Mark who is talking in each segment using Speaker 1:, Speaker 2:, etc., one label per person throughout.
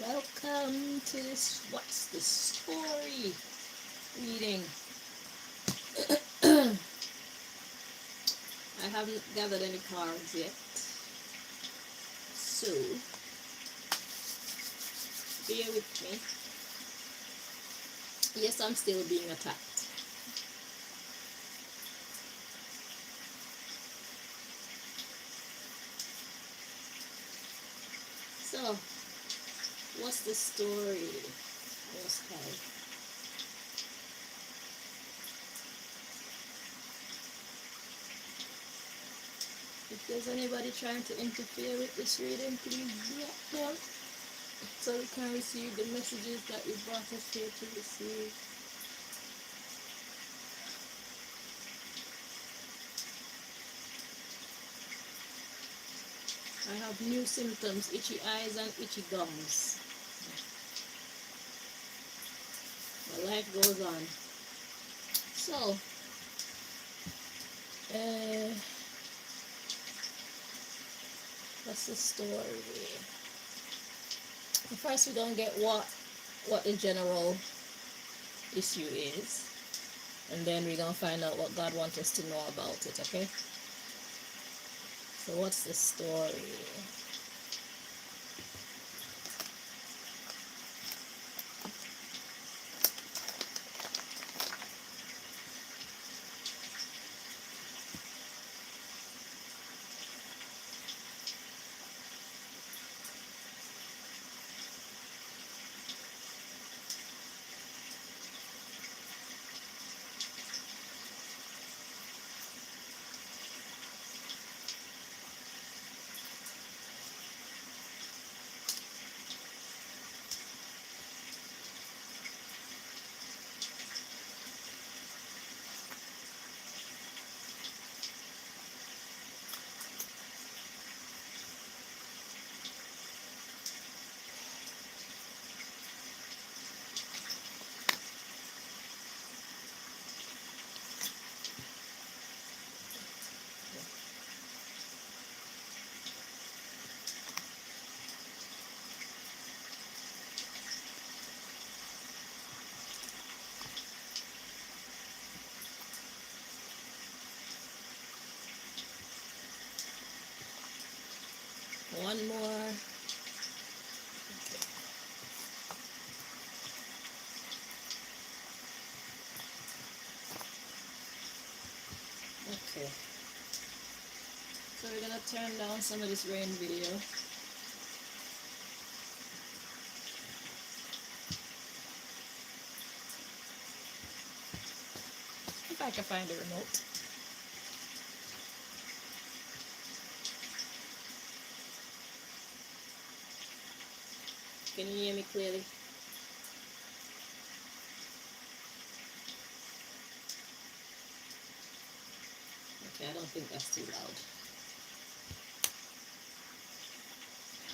Speaker 1: Welcome to this What's the Story reading. I haven't gathered any cards yet, so bear with me. Yes, I'm still being attacked. So, what's the story? Most High. If there's anybody trying to interfere with this reading, please block them so we can receive the messages that you brought us here to receive. I have new symptoms, itchy eyes and itchy gums. But life goes on. So, what's the story? First, we're gonna get what the general issue is, and then we're gonna find out what God wants us to know about it. Okay. So, what's the story? One more. Okay. So we're gonna turn down some of this rain video. If I can find the remote. Can you hear me clearly? Okay, I don't think that's too loud.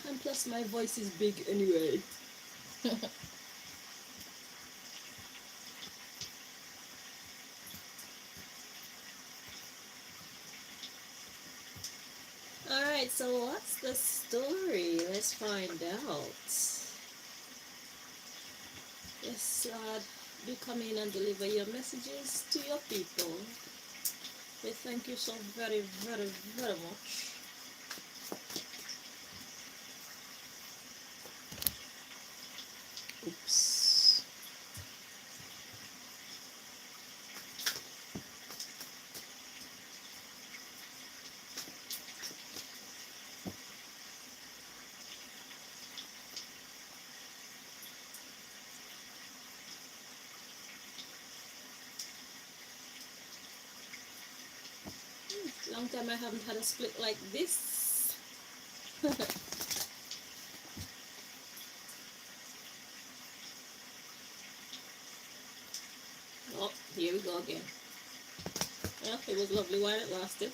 Speaker 1: And plus my voice is big anyway. Alright, so what's the story? Let's find out. Yes, Lord, do come in and deliver your messages to your people. We thank you so very, very, very much. Oops. Long time I haven't had a split like this. Oh, here we go again. Well, it was lovely while it lasted.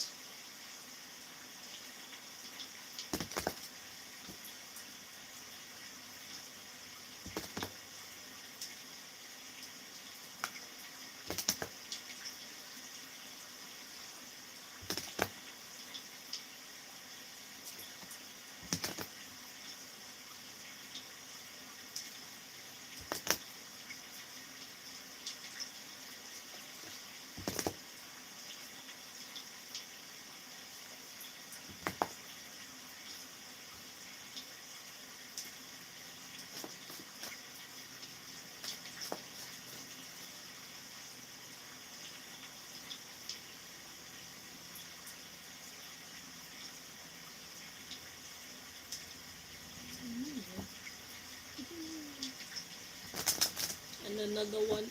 Speaker 1: another one.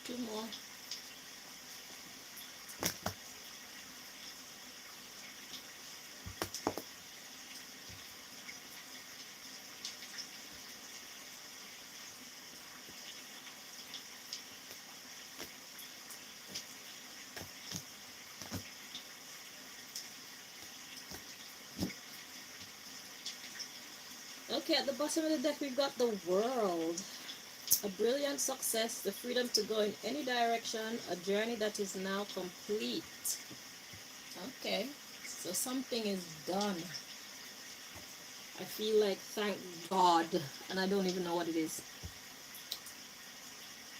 Speaker 1: Two more. Okay, at the bottom of the deck we've got the World. A brilliant success, the freedom to go in any direction, a journey that is now complete. Okay, so something is done. I feel like, thank God, and I don't even know what it is.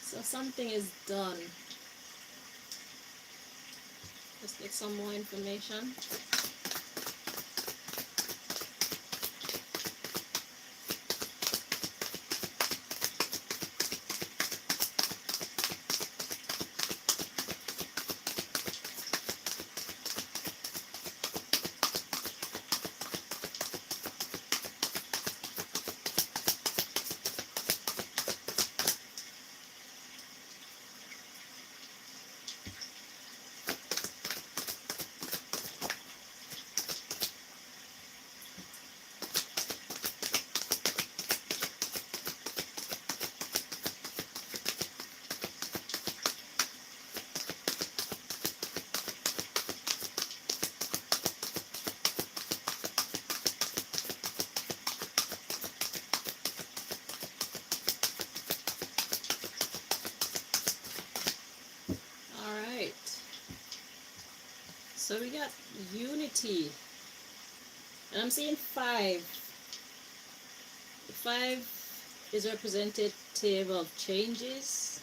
Speaker 1: So something is done. Let's get some more information. Alright. So we got unity. And I'm seeing 5. The 5 is representative of changes.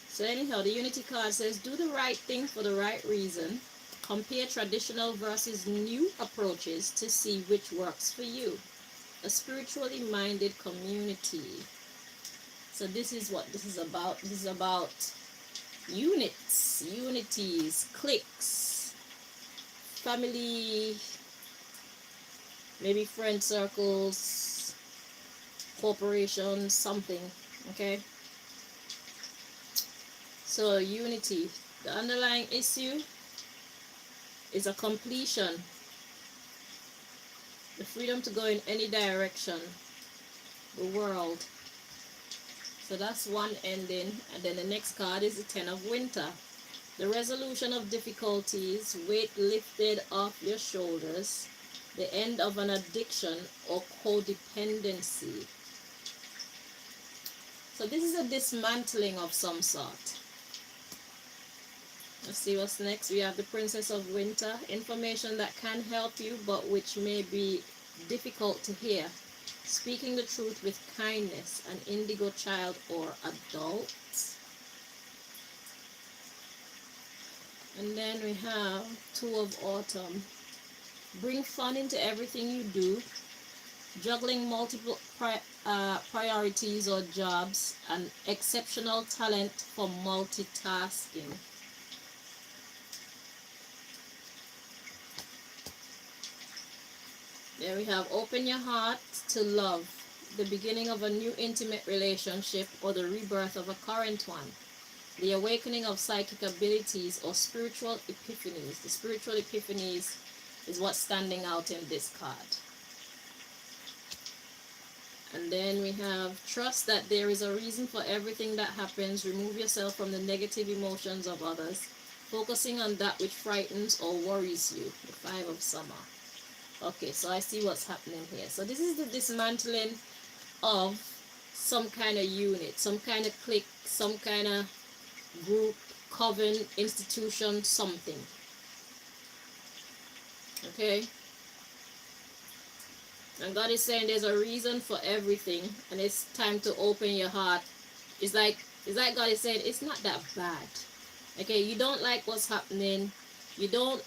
Speaker 1: So anyhow, the unity card says, do the right thing for the right reason. Compare traditional versus new approaches to see which works for you. A spiritually minded community. So this is what this is about. This is about units, unities, cliques, family, maybe friend circles, corporations, something. Okay? So unity. The underlying issue is a completion. The freedom to go in any direction. The World. So that's one ending. And then the next card is the Ten of Winter. The resolution of difficulties, weight lifted off your shoulders. The end of an addiction or codependency. So this is a dismantling of some sort. Let's see what's next. We have the Princess of Winter. Information that can help you but which may be difficult to hear. Speaking the truth with kindness. An indigo child or adult. And then we have Two of Autumn. Bring fun into everything you do. Juggling multiple priorities or jobs. An exceptional talent for multitasking. There we have open your heart to love, the beginning of a new intimate relationship or the rebirth of a current one. The awakening of psychic abilities or spiritual epiphanies. The spiritual epiphanies is what's standing out in this card. And then we have trust that there is a reason for everything that happens. Remove yourself from the negative emotions of others, focusing on that which frightens or worries you. The Five of Summer. Okay, so I see what's happening here. So this is the dismantling of some kind of unit, some kind of clique, some kind of group, coven, institution, something. Okay? And God is saying there's a reason for everything, and it's time to open your heart. It's like God is saying it's not that bad. Okay, you don't like what's happening. You don't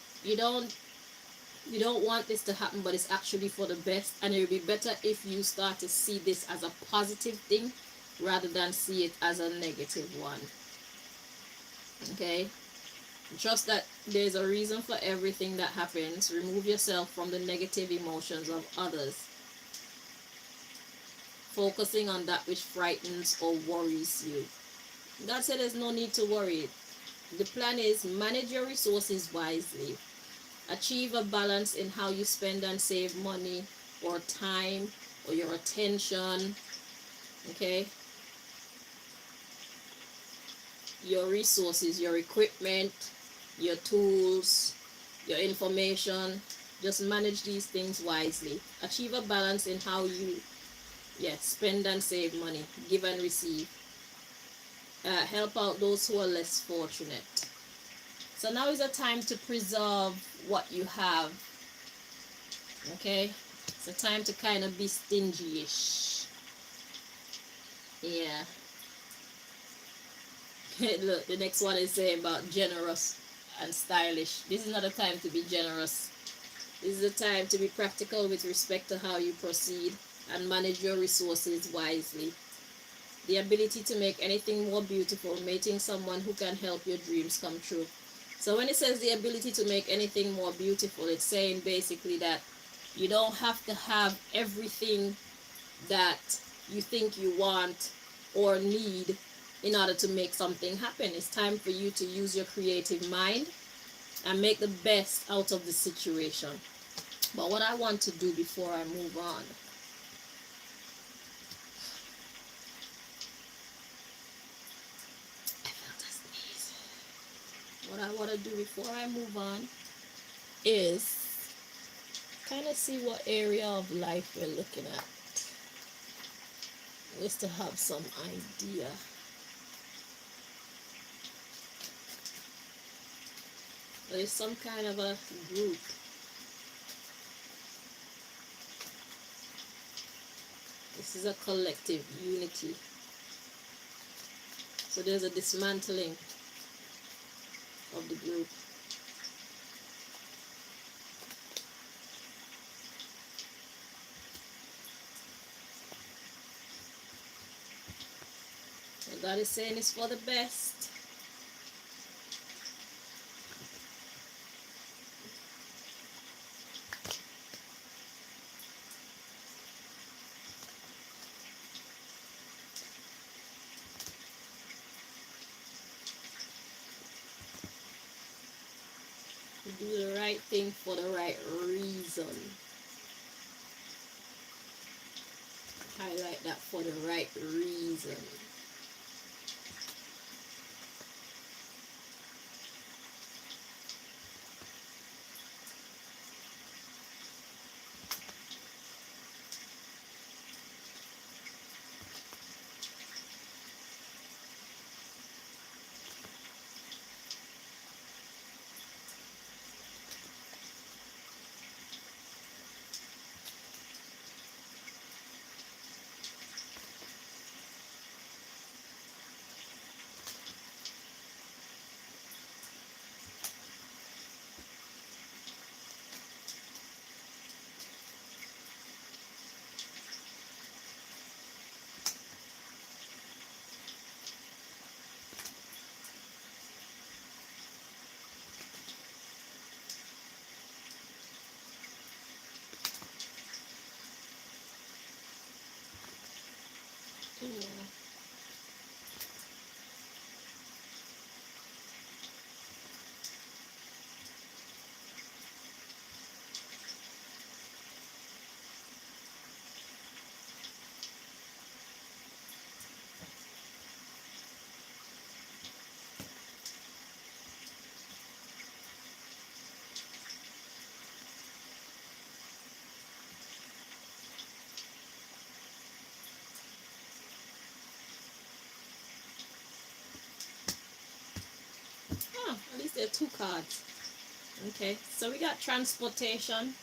Speaker 1: want this to happen, but it's actually for the best, and it would be better if you start to see this as a positive thing rather than see it as a negative one. Okay, trust that there's a reason for everything that happens. Remove yourself from the negative emotions of others, focusing on that which frightens or worries you. God said there's no need to worry. The plan is manage your resources wisely. Achieve a balance in how you spend and save money or time or your attention. Okay? Your resources, your equipment, your tools, your information. Just manage these things wisely. Achieve a balance in how you spend and save money, give and receive. Help out those who are less fortunate. So now is a time to preserve what you have. Okay? It's a time to kind of be stingy-ish. Yeah. Look, the next one is saying about generous and stylish. This is not a time to be generous. This is a time to be practical with respect to how you proceed and manage your resources wisely. The ability to make anything more beautiful, meeting someone who can help your dreams come true. So when it says the ability to make anything more beautiful, it's saying basically that you don't have to have everything that you think you want or need in order to make something happen. It's time for you to use your creative mind and make the best out of the situation. But what I want to do before I move on, what I want to do before I move on is kind of see what area of life we're looking at, just to have some idea. There's some kind of a group. This is a collective unity. So there's a dismantling of the group. And God is saying it's for the best. Do the right thing for the right reason. Highlight that, for the right reason. There are two cards. Okay, so we got transportation.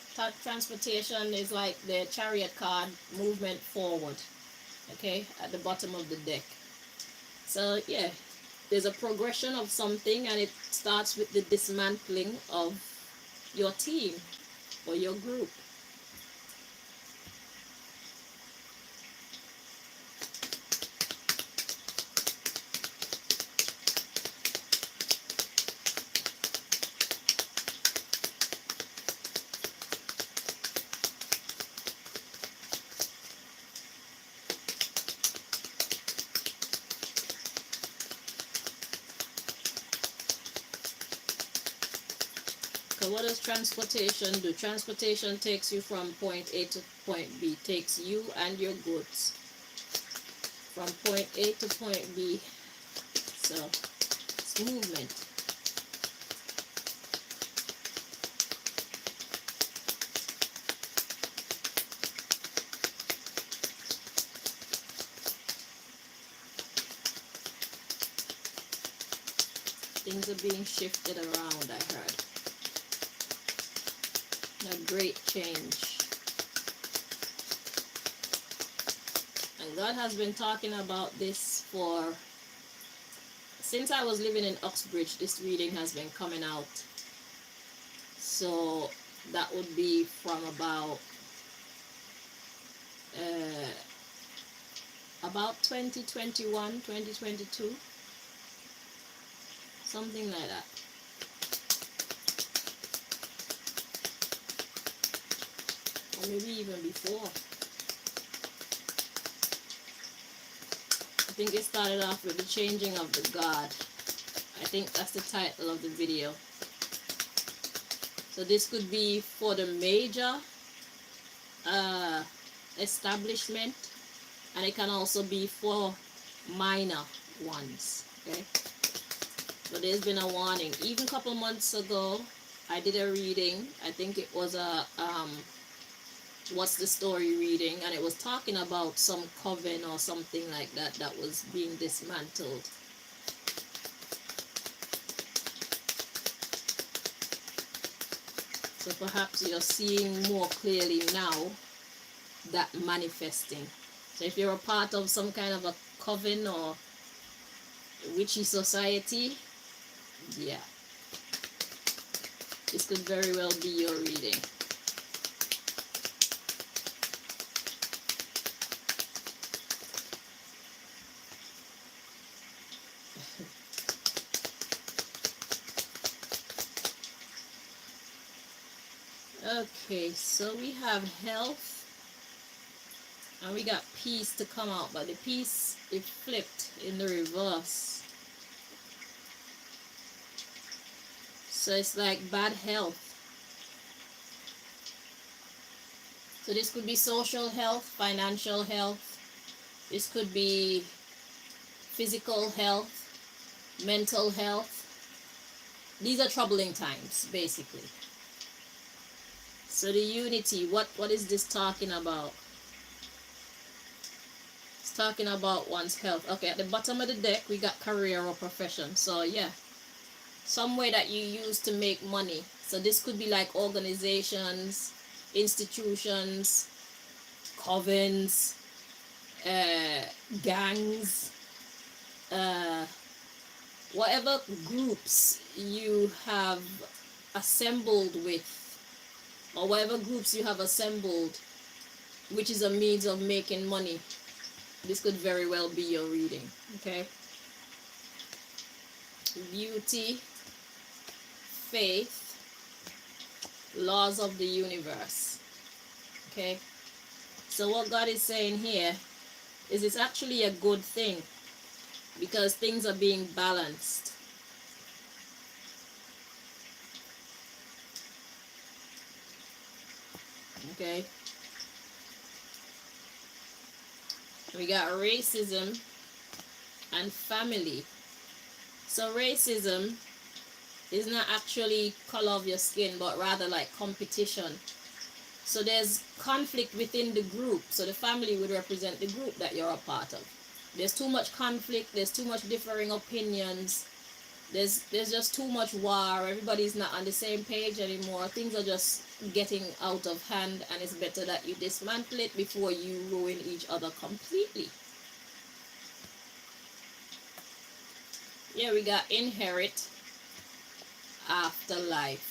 Speaker 1: Transportation is like the chariot card, movement forward. Okay, at the bottom of the deck. So yeah, there's a progression of something, and it starts with the dismantling of your team or your group. So what does transportation do? Transportation takes you from point A to point B. Takes you and your goods from point A to point B. So it's movement. Things are being shifted around, I heard. A great change. And God has been talking about this since I was living in Uxbridge. This reading has been coming out. So that would be from about 2021, 2022, something like that. Or maybe even before. I think it started off with the changing of the guard. I think that's the title of the video. So this could be for the major establishment, and it can also be for minor ones. Okay, so there's been a warning. Even a couple months ago, I did a reading. I think it was a what's the story reading, and it was talking about some coven or something like that that was being dismantled. So perhaps you're seeing more clearly now that manifesting. So if you're a part of some kind of a coven or witchy society, yeah, this could very well be your reading. Okay, so we have health, and we got peace to come out, but the peace is flipped in the reverse. So it's like bad health. So this could be social health, financial health. This could be physical health, mental health. These are troubling times, basically. So the unity, what is this talking about? It's talking about one's health. Okay, at the bottom of the deck, we got career or profession. So yeah, some way that you use to make money. So this could be like organizations, institutions, covens, gangs, whatever groups you have assembled with, or whatever groups you have assembled, which is a means of making money. This could very well be your reading. Okay, beauty, faith, laws of the universe. Okay, so what God is saying here is it's actually a good thing, because things are being balanced. Okay, we got racism and family. So racism is not actually color of your skin, but rather like competition. So there's conflict within the group. So the family would represent the group that you're a part of. There's too much conflict, there's too much differing opinions, There's just too much war. Everybody's not on the same page anymore. Things are just getting out of hand, and it's better that you dismantle it before you ruin each other completely. Yeah, we got inherit, afterlife.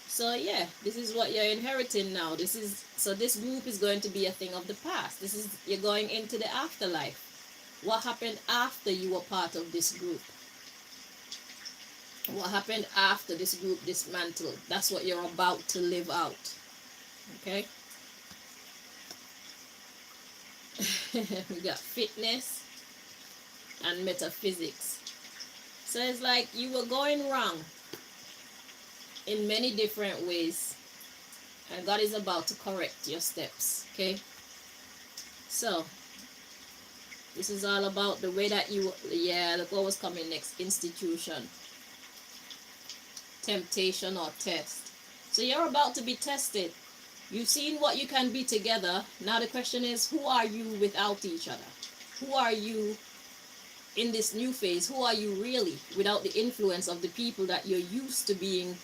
Speaker 1: So yeah, this is what you're inheriting now. This group is going to be a thing of the past. You're going into the afterlife. What happened after you were part of this group? What happened after this group dismantled? That's what you're about to live out. Okay? We got fitness and metaphysics. So it's like you were going wrong in many different ways, and God is about to correct your steps. Okay? So this is all about the way that you, yeah, look what was coming next. Institution, temptation or test. So you're about to be tested. You've seen what you can be together. Now the question is, who are you without each other? Who are you in this new phase? Who are you really without the influence of the people that you're used to being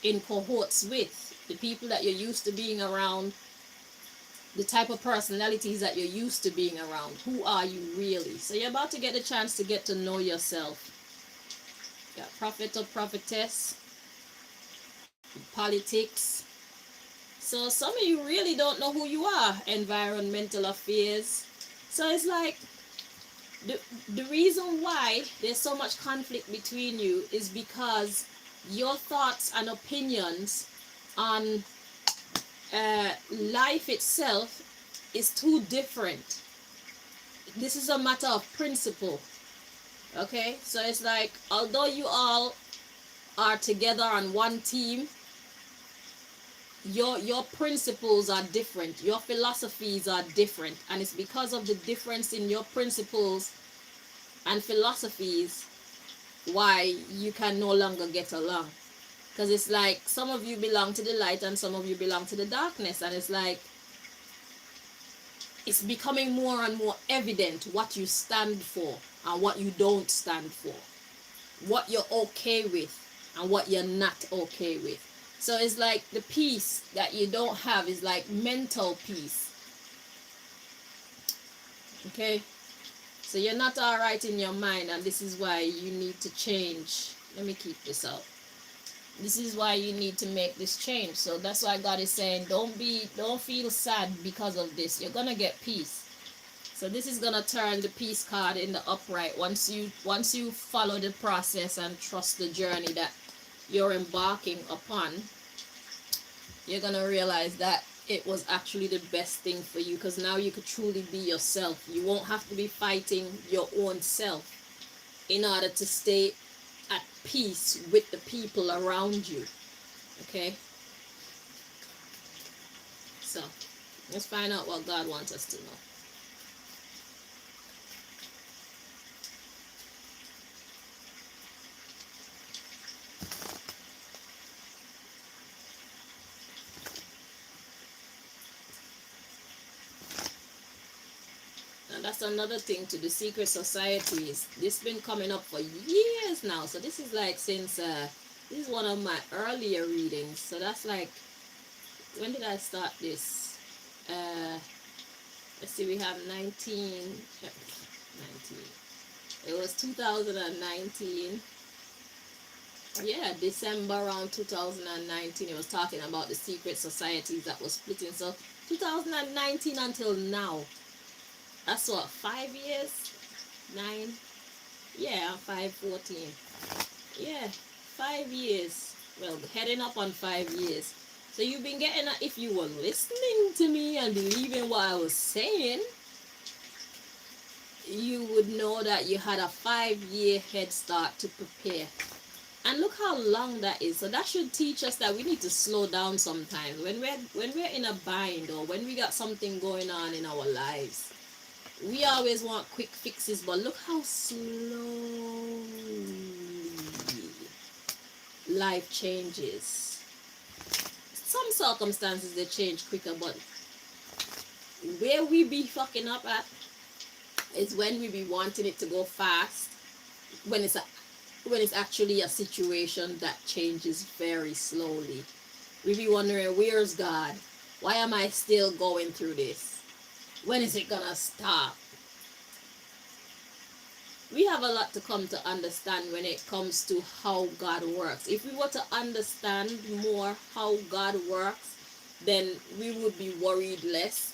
Speaker 1: in cohorts with? The people that you're used to being around, the type of personalities that you're used to being around. Who are you really? So you're about to get a chance to get to know yourself. You got prophet or prophetess, politics. So some of you really don't know who you are. Environmental affairs. So it's like the reason why there's so much conflict between you is because your thoughts and opinions on life itself is too different. This is a matter of principle. Okay, so it's like, although you all are together on one team, your principles are different, your philosophies are different, and it's because of the difference in your principles and philosophies why you can no longer get along. Because it's like some of you belong to the light and some of you belong to the darkness, and it's like it's becoming more and more evident what you stand for and what you don't stand for, what you're okay with and what you're not okay with. So it's like the peace that you don't have is like mental peace. Okay? So you're not all right in your mind, and this is why you need to change. Let me keep this out. This is why you need to make this change. So that's why God is saying, don't feel sad because of this. You're gonna get peace. So this is gonna turn the peace card in the upright once you follow the process and trust the journey that you're embarking upon. You're gonna realize that it was actually the best thing for you, because now you could truly be yourself. You won't have to be fighting your own self in order to stay at peace with the people around you. Okay? So let's find out what God wants us to know. And that's another thing to the secret societies. This been coming up for years now. So this is like since this is one of my earlier readings. So that's like, when did I start this? Let's see, we have 19. It was 2019. Yeah, December around 2019. It was talking about the secret societies that was splitting. So 2019 until now. That's what, 5 years? 9? Yeah, 5, 14. Yeah, 5 years. Well, heading up on 5 years. So you've been getting, if you were listening to me and believing what I was saying, you would know that you had a 5-year head start to prepare. And look how long that is. So that should teach us that we need to slow down sometimes. When we're in a bind, or when we got something going on in our lives, we always want quick fixes, but look how slowly life changes. Some circumstances they change quicker, but where we be fucking up at is when we be wanting it to go fast, when when it's actually a situation that changes very slowly. We be wondering, where's God? Why am I still going through this? When is it gonna stop? We have a lot to come to understand when it comes to how God works. If we were to understand more how God works, then we would be worried less.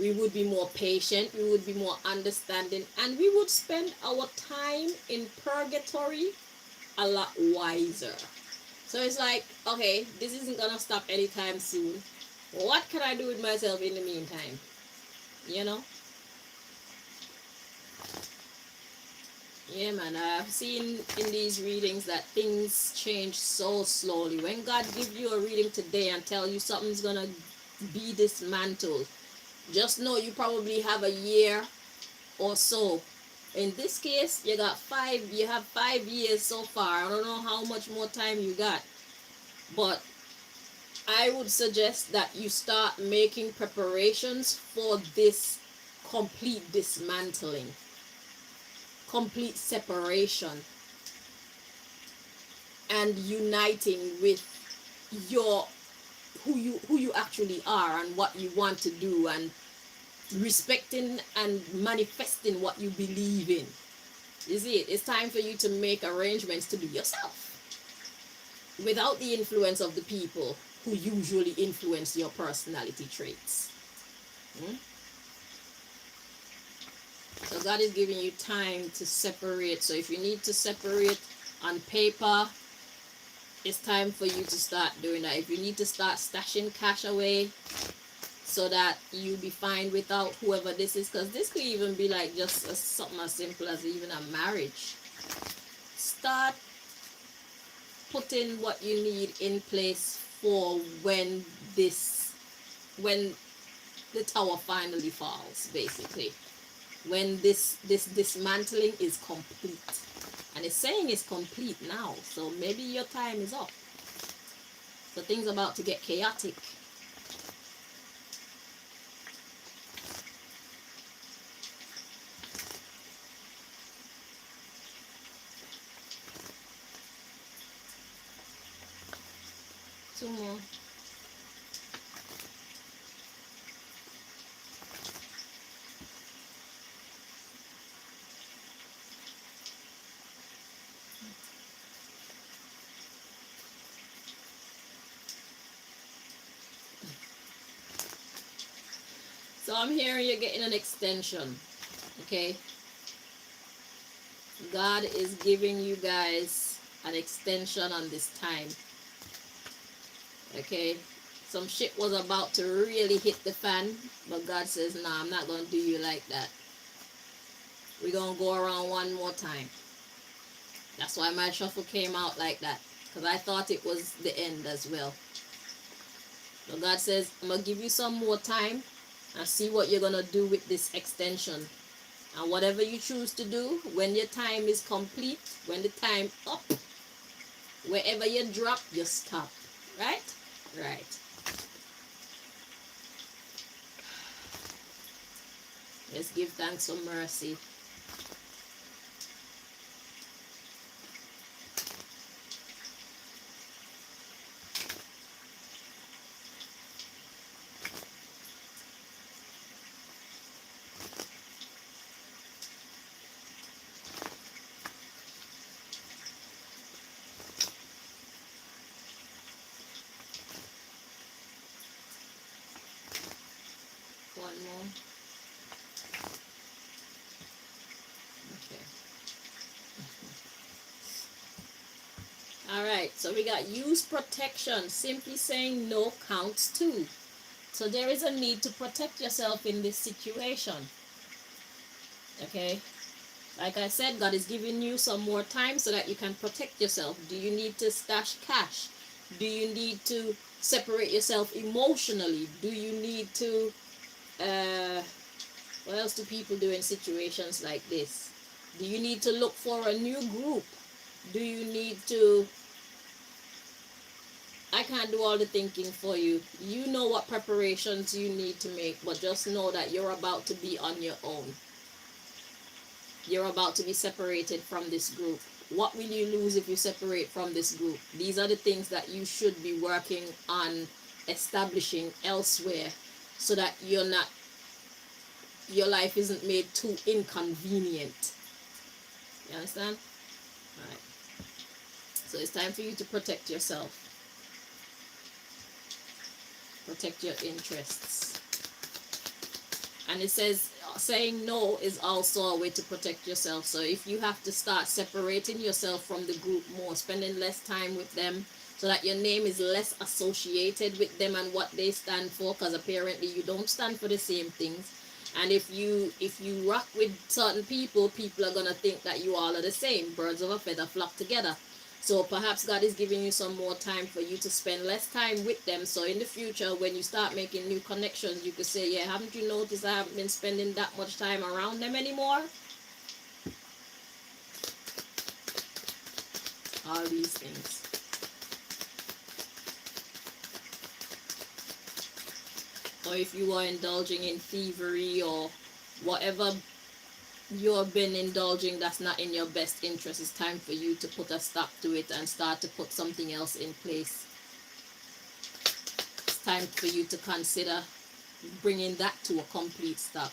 Speaker 1: We would be more patient. We would be more understanding. And we would spend our time in purgatory a lot wiser. So it's like, okay, this isn't gonna stop anytime soon. What can I do with myself in the meantime? You know? Yeah, man. I've seen in these readings that things change so slowly. When God gives you a reading today and tell you something's gonna be dismantled, just know you probably have a year or so. In this case, you have 5 years so far. I don't know how much more time you got, but I would suggest that you start making preparations for this complete dismantling, complete separation, and uniting with your who you actually are and what you want to do, and respecting and manifesting what you believe in. You see, it's time for you to make arrangements to be yourself without the influence of the people who usually influence your personality traits. Hmm? So God is giving you time to separate. So if you need to separate on paper, it's time for you to start doing that. If you need to start stashing cash away so that you be fine without whoever this is, because this could even be like just something as simple as even a marriage. Start putting what you need in place for when the tower finally falls, basically. When this dismantling is complete. And it's saying it's complete now, so maybe your time is up. So things are about to get chaotic. Two more. So I'm hearing you're getting an extension. Okay? God is giving you guys an extension on this time. Okay? Some shit was about to really hit the fan, but God says, nah, I'm not going to do you like that. We're going to go around one more time. That's why my shuffle came out like that, because I thought it was the end as well. But God says, I'm going to give you some more time and see what you're going to do with this extension. And whatever you choose to do, when your time is complete, when the time up, wherever you drop, you stop. Right? Right. Let's give thanks for mercy. One more. Okay. Alright, so we got use protection. Simply saying no counts too. So there is a need to protect yourself in this situation. Okay? Like I said, God is giving you some more time so that you can protect yourself. Do you need to stash cash? Do you need to separate yourself emotionally? Do you need to what else do people do in situations like this? Do you need to look for a new group? Do you need to... I can't do all the thinking for you. You know what preparations you need to make, but just know that you're about to be on your own. You're about to be separated from this group. What will you lose if you separate from this group? These are the things that you should be working on establishing elsewhere, so that your life isn't made too inconvenient. You understand? All right. So it's time for you to protect yourself. Protect your interests. And it says saying no is also a way to protect yourself. So if you have to start separating yourself from the group more, spending less time with them, so that your name is less associated with them and what they stand for, because apparently you don't stand for the same things. And if you rock with certain people, people are gonna think that you all are the same. Birds of a feather flock together. So perhaps God is giving you some more time for you to spend less time with them. So in the future, when you start making new connections, you could say, yeah, haven't you noticed I haven't been spending that much time around them anymore? All these things. Or if you are indulging in thievery or whatever you've been indulging that's not in your best interest, it's time for you to put a stop to it and start to put something else in place. It's time for you to consider bringing that to a complete stop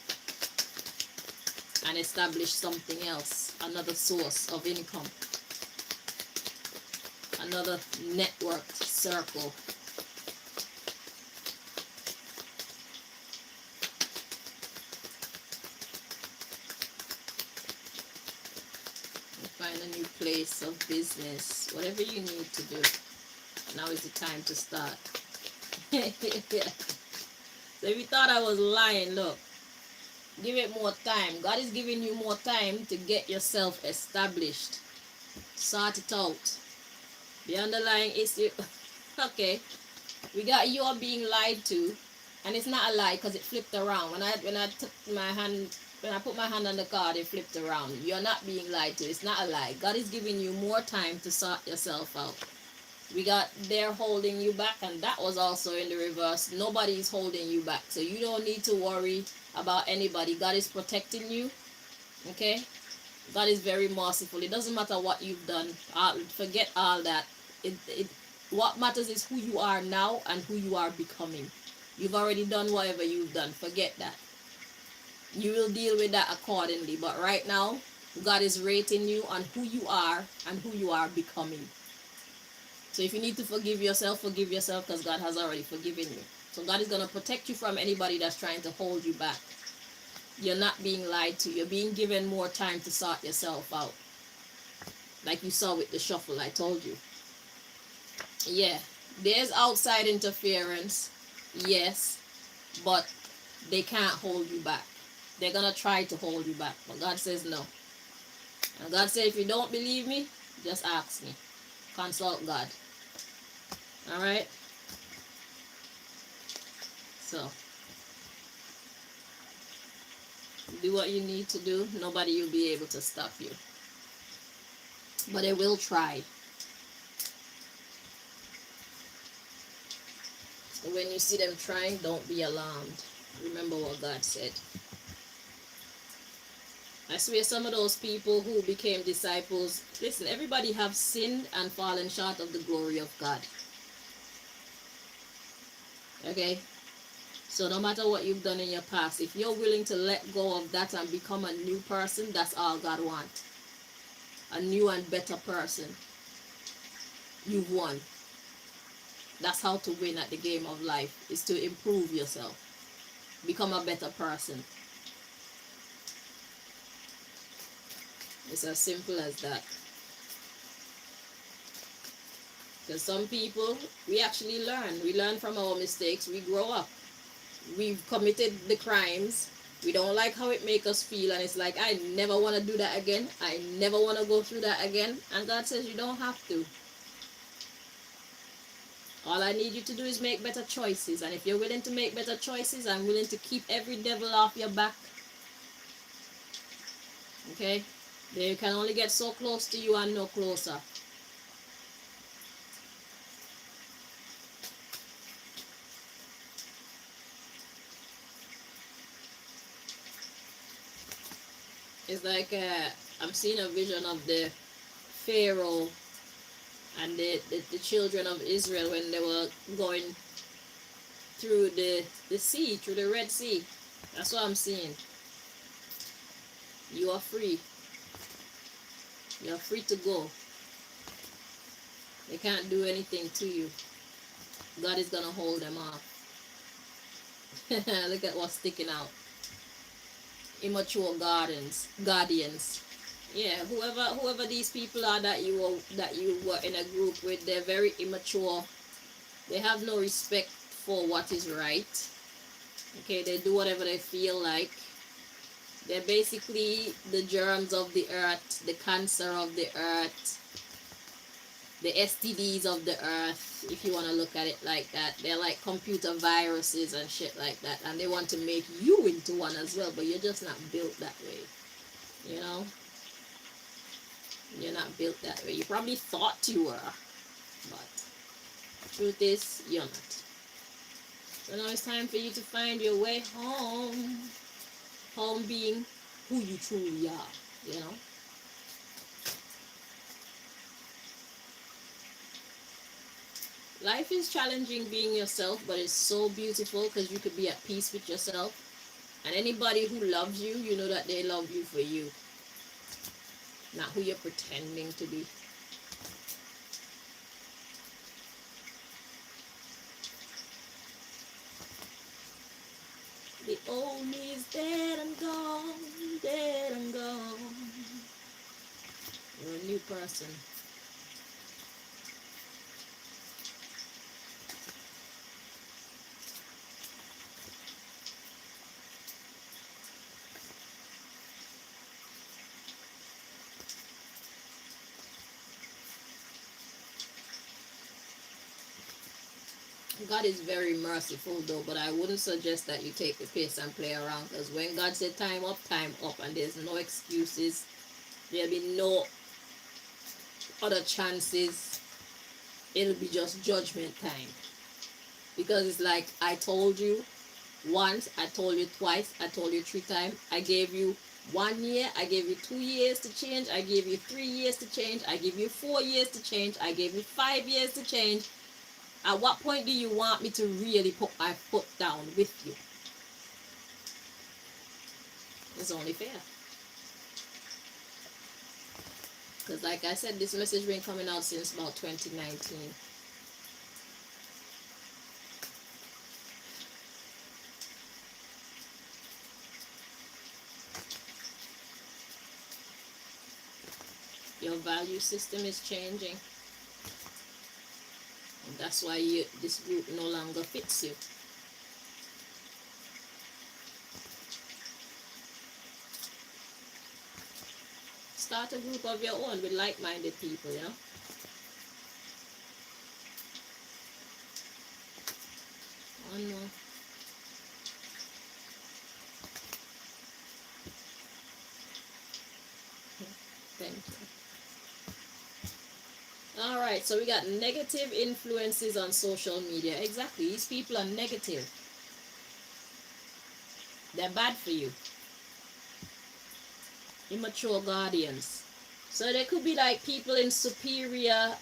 Speaker 1: and establish something else, another source of income, another networked circle. Find a new place of business, whatever you need to do. Now is the time to start. So if you thought I was lying, look, give it more time. God is giving you more time to get yourself established. Sort it out. The underlying issue. Okay, we got you are being lied to, and it's not a lie because it flipped around. When I took my hand. When I put my hand on the card, it flipped around. You're not being lied to. It's not a lie. God is giving you more time to sort yourself out. We got they're holding you back, and that was also in the reverse. Nobody is holding you back. So you don't need to worry about anybody. God is protecting you. Okay? God is very merciful. It doesn't matter what you've done. Forget all that. What matters is who you are now and who you are becoming. You've already done whatever you've done. Forget that. You will deal with that accordingly. But right now, God is rating you on who you are and who you are becoming. So if you need to forgive yourself because God has already forgiven you. So God is going to protect you from anybody that's trying to hold you back. You're not being lied to. You're being given more time to sort yourself out. Like you saw with the shuffle, I told you. Yeah, there's outside interference. Yes, but they can't hold you back. They're going to try to hold you back. But God says no. And God said, if you don't believe me, just ask me. Consult God. Alright? So, do what you need to do. Nobody will be able to stop you. But they will try. So when you see them trying, don't be alarmed. Remember what God said. I swear some of those people who became disciples, listen, everybody have sinned and fallen short of the glory of God. Okay? So no matter what you've done in your past, if you're willing to let go of that and become a new person, that's all God wants. A new and better person. You've won. That's how to win at the game of life, is to improve yourself. Become a better person. It's as simple as that. Because some people, we actually learn. We learn from our mistakes. We grow up. We've committed the crimes. We don't like how it makes us feel. And it's like, I never want to do that again. I never want to go through that again. And God says you don't have to. All I need you to do is make better choices. And if you're willing to make better choices, I'm willing to keep every devil off your back. Okay? They can only get so close to you and no closer. It's like I'm seeing a vision of the Pharaoh and the children of Israel when they were going through the sea, through the Red Sea. That's what I'm seeing. You are free. You are free to go. They can't do anything to you. God is gonna hold them off. Look at what's sticking out. Immature guardians. Yeah, whoever these people are that you were in a group with, they're very immature. They have no respect for what is right. Okay, they do whatever they feel like. They're basically the germs of the earth, the cancer of the earth, the STDs of the earth, if you want to look at it like that. They're like computer viruses and shit like that, and they want to make you into one as well, but you're just not built that way. You know, you're not built that way. You probably thought you were, but truth is you're not. So now it's time for you to find your way home. Home being who you truly are, you know. Life is challenging being yourself, but it's so beautiful because you could be at peace with yourself. And anybody who loves you, you know that they love you for you, not who you're pretending to be. The old me is dead and gone, dead and gone. You're a new person. God is very merciful though, but I wouldn't suggest that you take the piss and play around, because when God said time up, and there's no excuses. There'll be no other chances. It'll be just judgment time. Because it's like, I told you once, I told you twice, I told you 3 times. I gave you 1 year, I gave you 2 years to change, I gave you 3 years to change, I gave you 4 years to change, I gave you 5 years to change. At what point do you want me to really put my foot down with you? It's only fair. Because like I said, this message been coming out since about 2019. Your value system is changing. And that's why this group no longer fits you. Start a group of your own with like-minded people, you know? Oh no. Thank you. Alright, so we got negative influences on social media. Exactly, these people are negative. They're bad for you. Immature guardians. So there could be like people in superior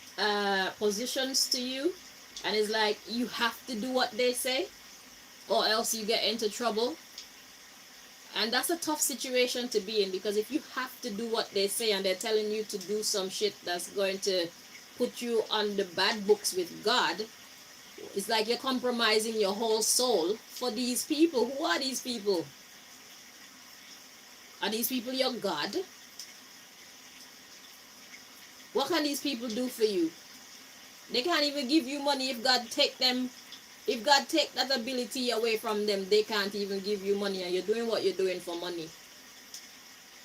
Speaker 1: positions to you, and it's like you have to do what they say or else you get into trouble. And that's a tough situation to be in, because if you have to do what they say and they're telling you to do some shit that's going to put you on the bad books with God, it's like you're compromising your whole soul for these people. Who are these people? Are these people your God? What can these people do for you? They can't even give you money. If God take that ability away from them, they can't even give you money, and you're doing what you're doing for money.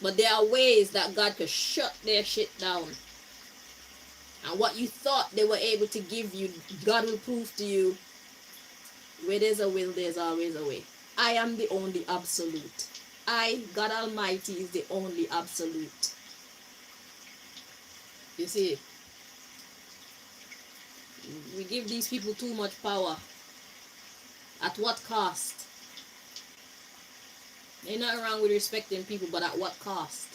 Speaker 1: But there are ways that God could shut their shit down. And what you thought they were able to give you, God will prove to you, where there's a will, there's always a way. I am the only absolute. I, God Almighty, is the only absolute. You see, we give these people too much power. At what cost? Ain't nothing wrong with respecting people, but at what cost?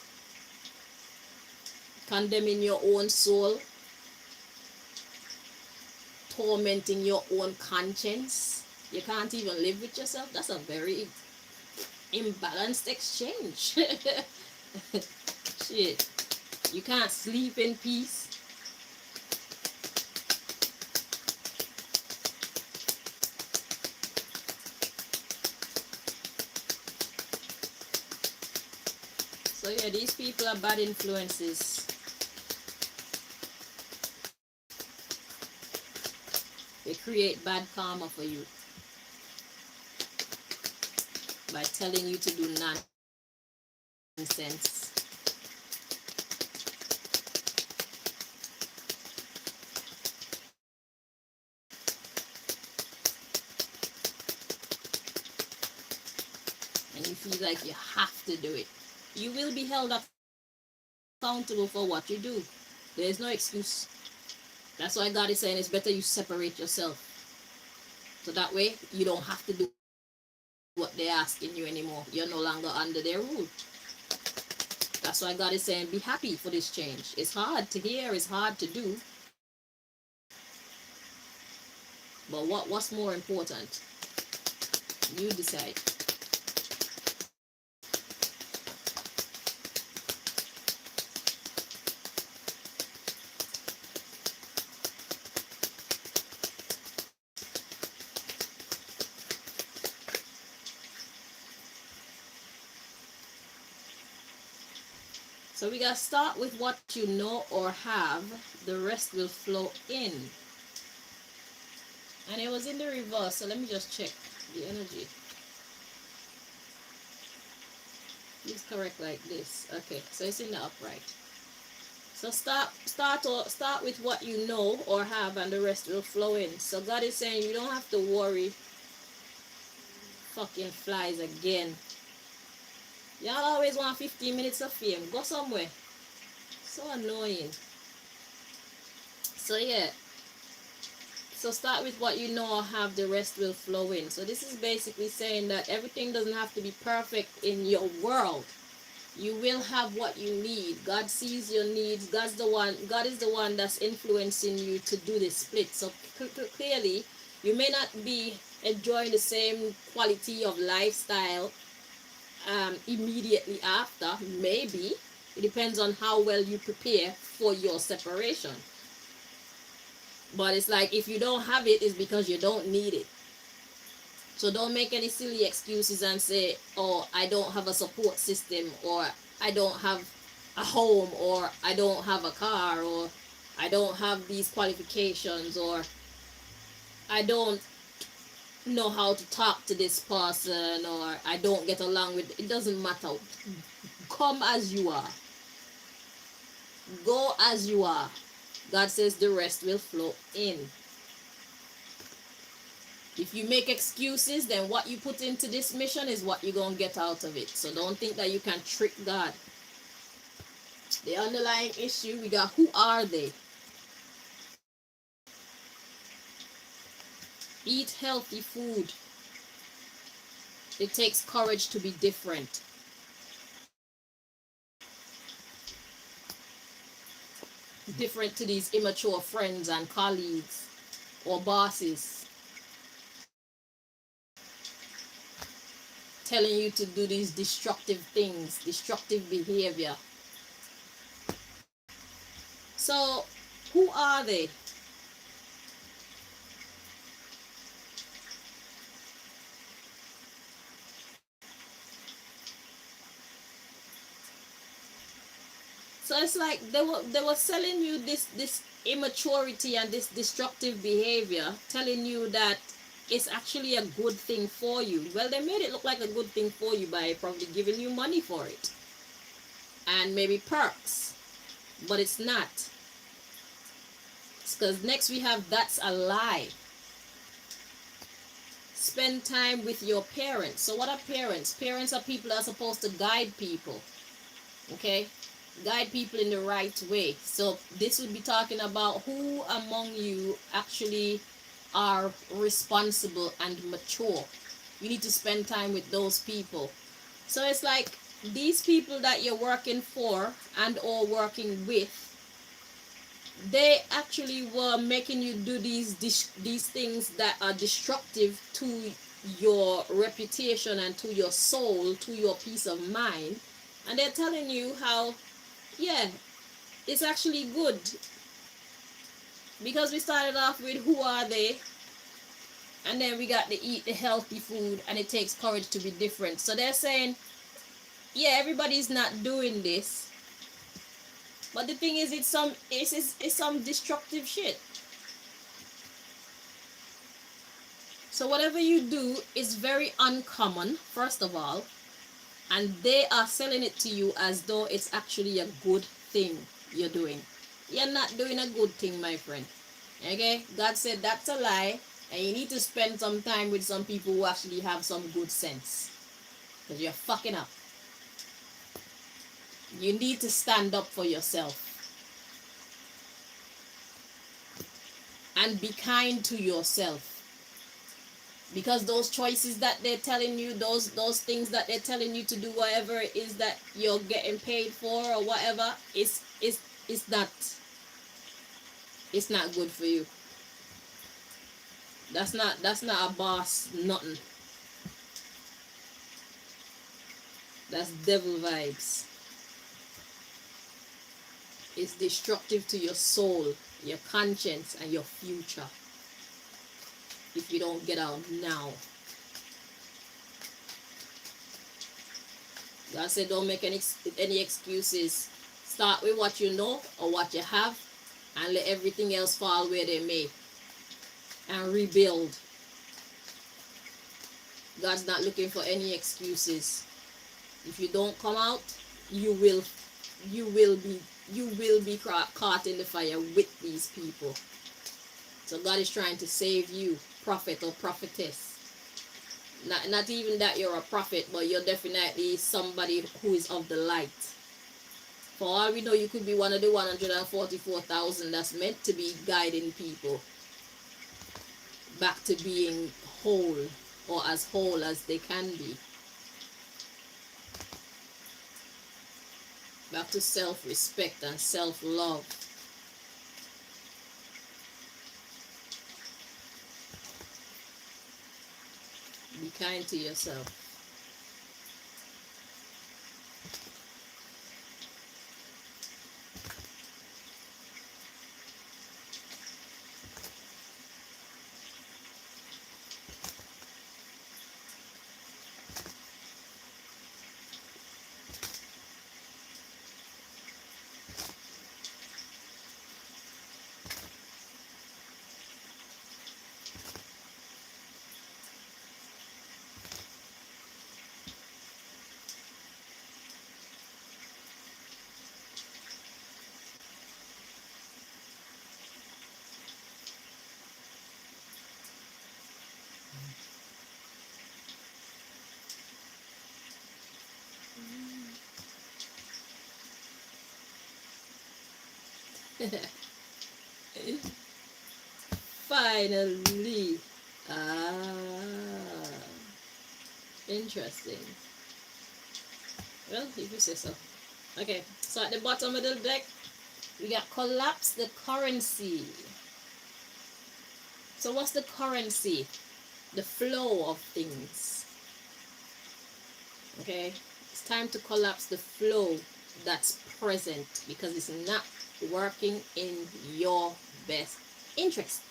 Speaker 1: condemning your own soul, tormenting your own conscience. You can't even live with yourself. That's a very imbalanced exchange. Shit. You can't sleep in peace. So yeah, these people are bad influences. They create bad karma for you by telling you to do nonsense. And you feel like you have to do it. You will be held accountable for what you do. There is no excuse. That's why God is saying it's better you separate yourself. So that way you don't have to do what they're asking you anymore. You're no longer under their rule. That's why God is saying be happy for this change. It's hard to hear, it's hard to do. But what's more important? You decide. So we gotta start with what you know or have. The rest will flow in. And it was in the reverse, so let me just check the energy. It's correct like this. Okay, so it's in the upright. So start with what you know or have, and the rest will flow in. So God is saying you don't have to worry. Fucking flies again. Y'all always want 15 minutes of fame. Go somewhere. So annoying. So yeah. So start with what you know or have, the rest will flow in. So this is basically saying that everything doesn't have to be perfect in your world. You will have what you need. God sees your needs. God is the one that's influencing you to do this split. So clearly, you may not be enjoying the same quality of lifestyle immediately after. Maybe. It depends on how well you prepare for your separation. But it's like if you don't have it, it's because you don't need it. So don't make any silly excuses and say, oh, I don't have a support system, or I don't have a home, or I don't have a car, or I don't have these qualifications, or I don't know how to talk to this person, or I don't get along with. It doesn't matter. Come as you are. Go as you are. God says the rest will flow in. If you make excuses, then what you put into this mission is what you're going to get out of it. So don't think that you can trick God. The underlying issue, we got who are they? Eat healthy food. It takes courage to be different. Different to these immature friends and colleagues or bosses telling you to do these destructive things, destructive behavior. So, who are they? So it's like they were selling you this immaturity and this destructive behavior, telling you that it's actually a good thing for you. Well, they made it look like a good thing for you by probably giving you money for it and maybe perks, but it's not. Because next we have that's a lie. Spend time with your parents. So what are parents? Parents are people that are supposed to guide people. Okay? Guide people in the right way. So this would be talking about who among you actually are responsible and mature. You need to spend time with those people. So it's like these people that you're working for and or working with, they actually were making you do these things that are destructive to your reputation and to your soul, to your peace of mind, and they're telling you how, yeah, it's actually good. Because we started off with who are they, and then we got to eat the healthy food, and it takes courage to be different. So they're saying, yeah, everybody's not doing this, but the thing is, it's some destructive shit. So whatever you do is very uncommon, first of all, and they are selling it to you as though it's actually a good thing you're doing. You're not doing a good thing, my friend. Okay? God said that's a lie, and you need to spend some time with some people who actually have some good sense. Because you're fucking up. You need to stand up for yourself. And be kind to yourself. Because those choices that they're telling you, those things that they're telling you to do, whatever it is that you're getting paid for or whatever, it's not good for you. That's not a boss nothing. That's devil vibes. It's destructive to your soul, your conscience, and your future if you don't get out now. God said don't make any excuses. Start with what you know or what you have, and let everything else fall where they may, and rebuild. God's not looking for any excuses. If you don't come out, you will be caught in the fire with these people. So God is trying to save you, prophet or prophetess. Not even that you're a prophet, but you're definitely somebody who is of the light. For all we know, you could be one of the 144,000 that's meant to be guiding people back to being whole, or as whole as they can be. Back to self-respect and self-love. Be kind to yourself. Finally. Interesting. Well, if you say so. Okay, so at the bottom of the deck, we got collapse the currency. So what's the currency? The flow of things. Okay, it's time to collapse the flow that's present because it's not working in your best interest.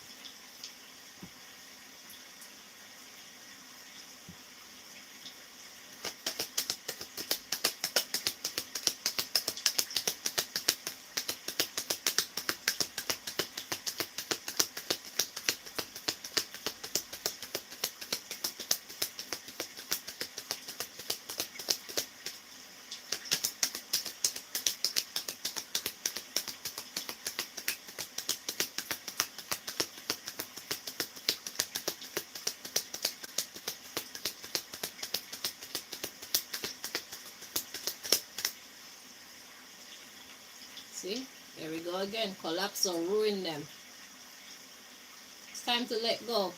Speaker 1: See, there we go again. Collapse or ruin them. It's time to let go.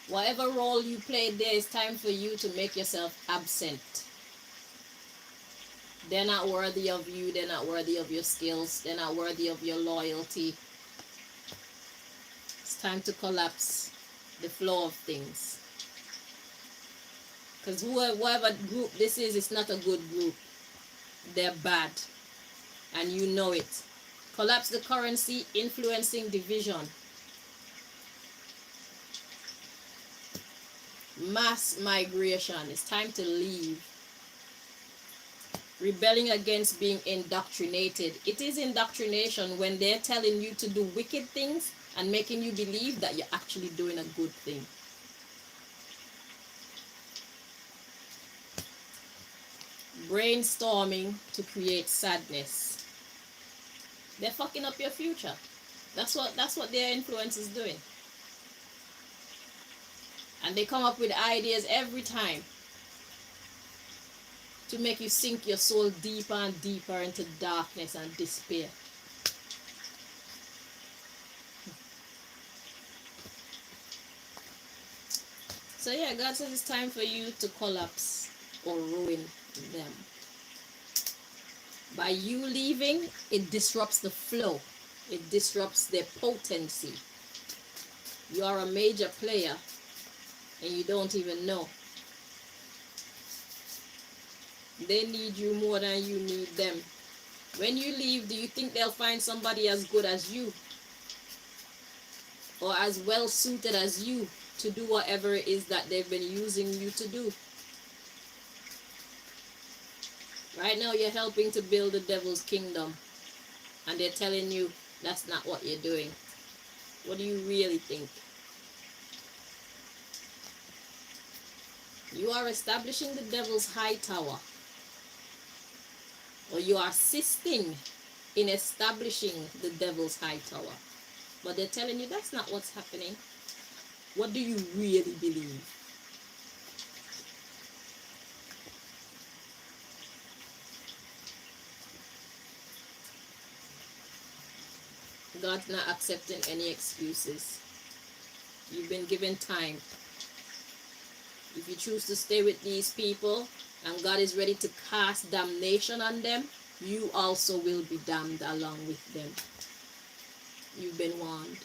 Speaker 1: Whatever role you played there, it's time for you to make yourself absent. They're not worthy of you. They're not worthy of your skills. They're not worthy of your loyalty. It's time to collapse the flow of things. Because whoever group this is, it's not a good group. They're bad. And you know it. Collapse the currency, influencing division. Mass migration. It's time to leave. Rebelling against being indoctrinated. It is indoctrination when they're telling you to do wicked things and making you believe that you're actually doing a good thing. Brainstorming to create sadness. They're fucking up your future. That's what their influence is doing. And they come up with ideas every time to make you sink your soul deeper and deeper into darkness and despair. So yeah, God says it's time for you to collapse or ruin them. By you leaving, it disrupts the flow. It disrupts their potency. You are a major player and you don't even know. They need you more than you need them. When you leave, do you think they'll find somebody as good as you? Or as well suited as you to do whatever it is that they've been using you to do? Right now you're helping to build the devil's kingdom. And they're telling you that's not what you're doing. What do you really think? You are establishing the devil's high tower. Or you are assisting in establishing the devil's high tower. But they're telling you that's not what's happening. What do you really believe? God's not accepting any excuses. You've been given time. If you choose to stay with these people and God is ready to cast damnation on them, you also will be damned along with them. You've been warned.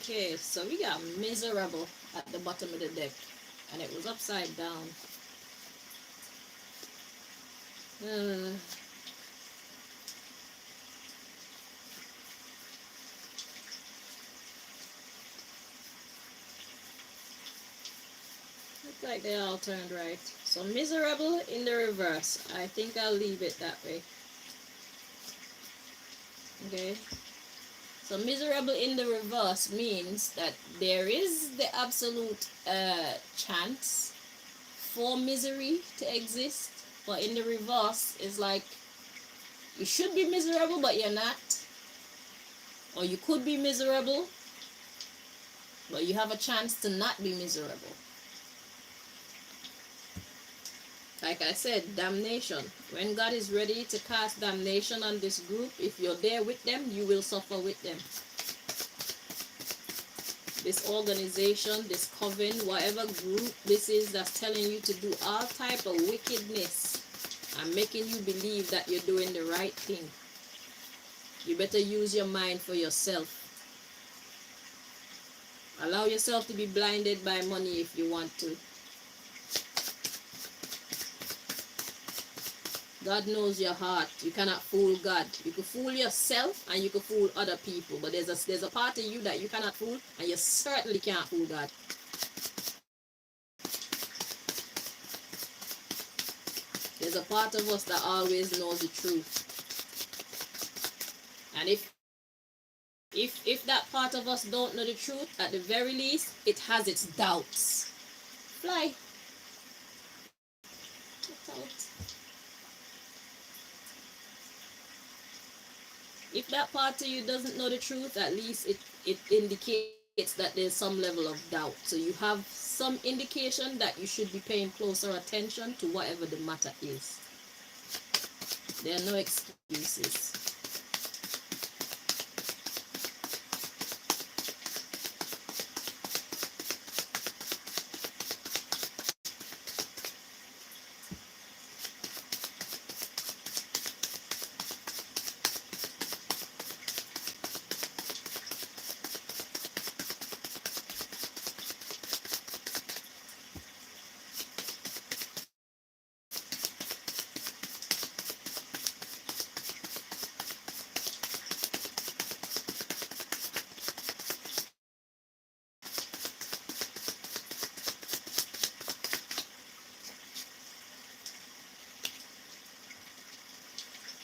Speaker 1: Okay, so we got miserable at the bottom of the deck. And it was upside down. Uh, Looks like they all turned right. So miserable in the reverse. I think I'll leave it that way. Okay. So miserable in the reverse means that there is the absolute chance for misery to exist. But in the reverse, it's like you should be miserable, but you're not. Or you could be miserable, but you have a chance to not be miserable. Like I said, damnation. When God is ready to cast damnation on this group, if you're there with them, you will suffer with them. This organization, this coven, whatever group this is that's telling you to do all type of wickedness and making you believe that you're doing the right thing. You better use your mind for yourself. Allow yourself to be blinded by money if you want to. God knows your heart. You cannot fool God. You can fool yourself and you can fool other people. But there's a part of you that you cannot fool, and you certainly can't fool God. There's a part of us that always knows the truth. And if that part of us don't know the truth, at the very least, it has its doubts. Fly. Get out. If that part of you doesn't know the truth, at least it indicates that there's some level of doubt. So you have some indication that you should be paying closer attention to whatever the matter is. There are no excuses.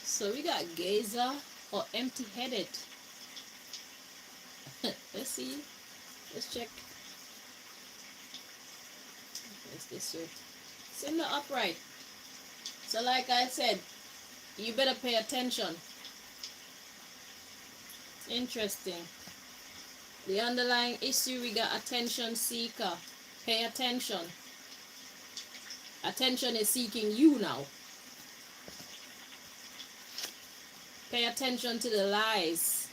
Speaker 1: So we got gazer or empty-headed. Let's see. Let's check. It's this way. It's in the upright. So like I said, you better pay attention. Interesting. The underlying issue, we got attention seeker. Pay attention. Attention is seeking you now. Pay attention to the lies.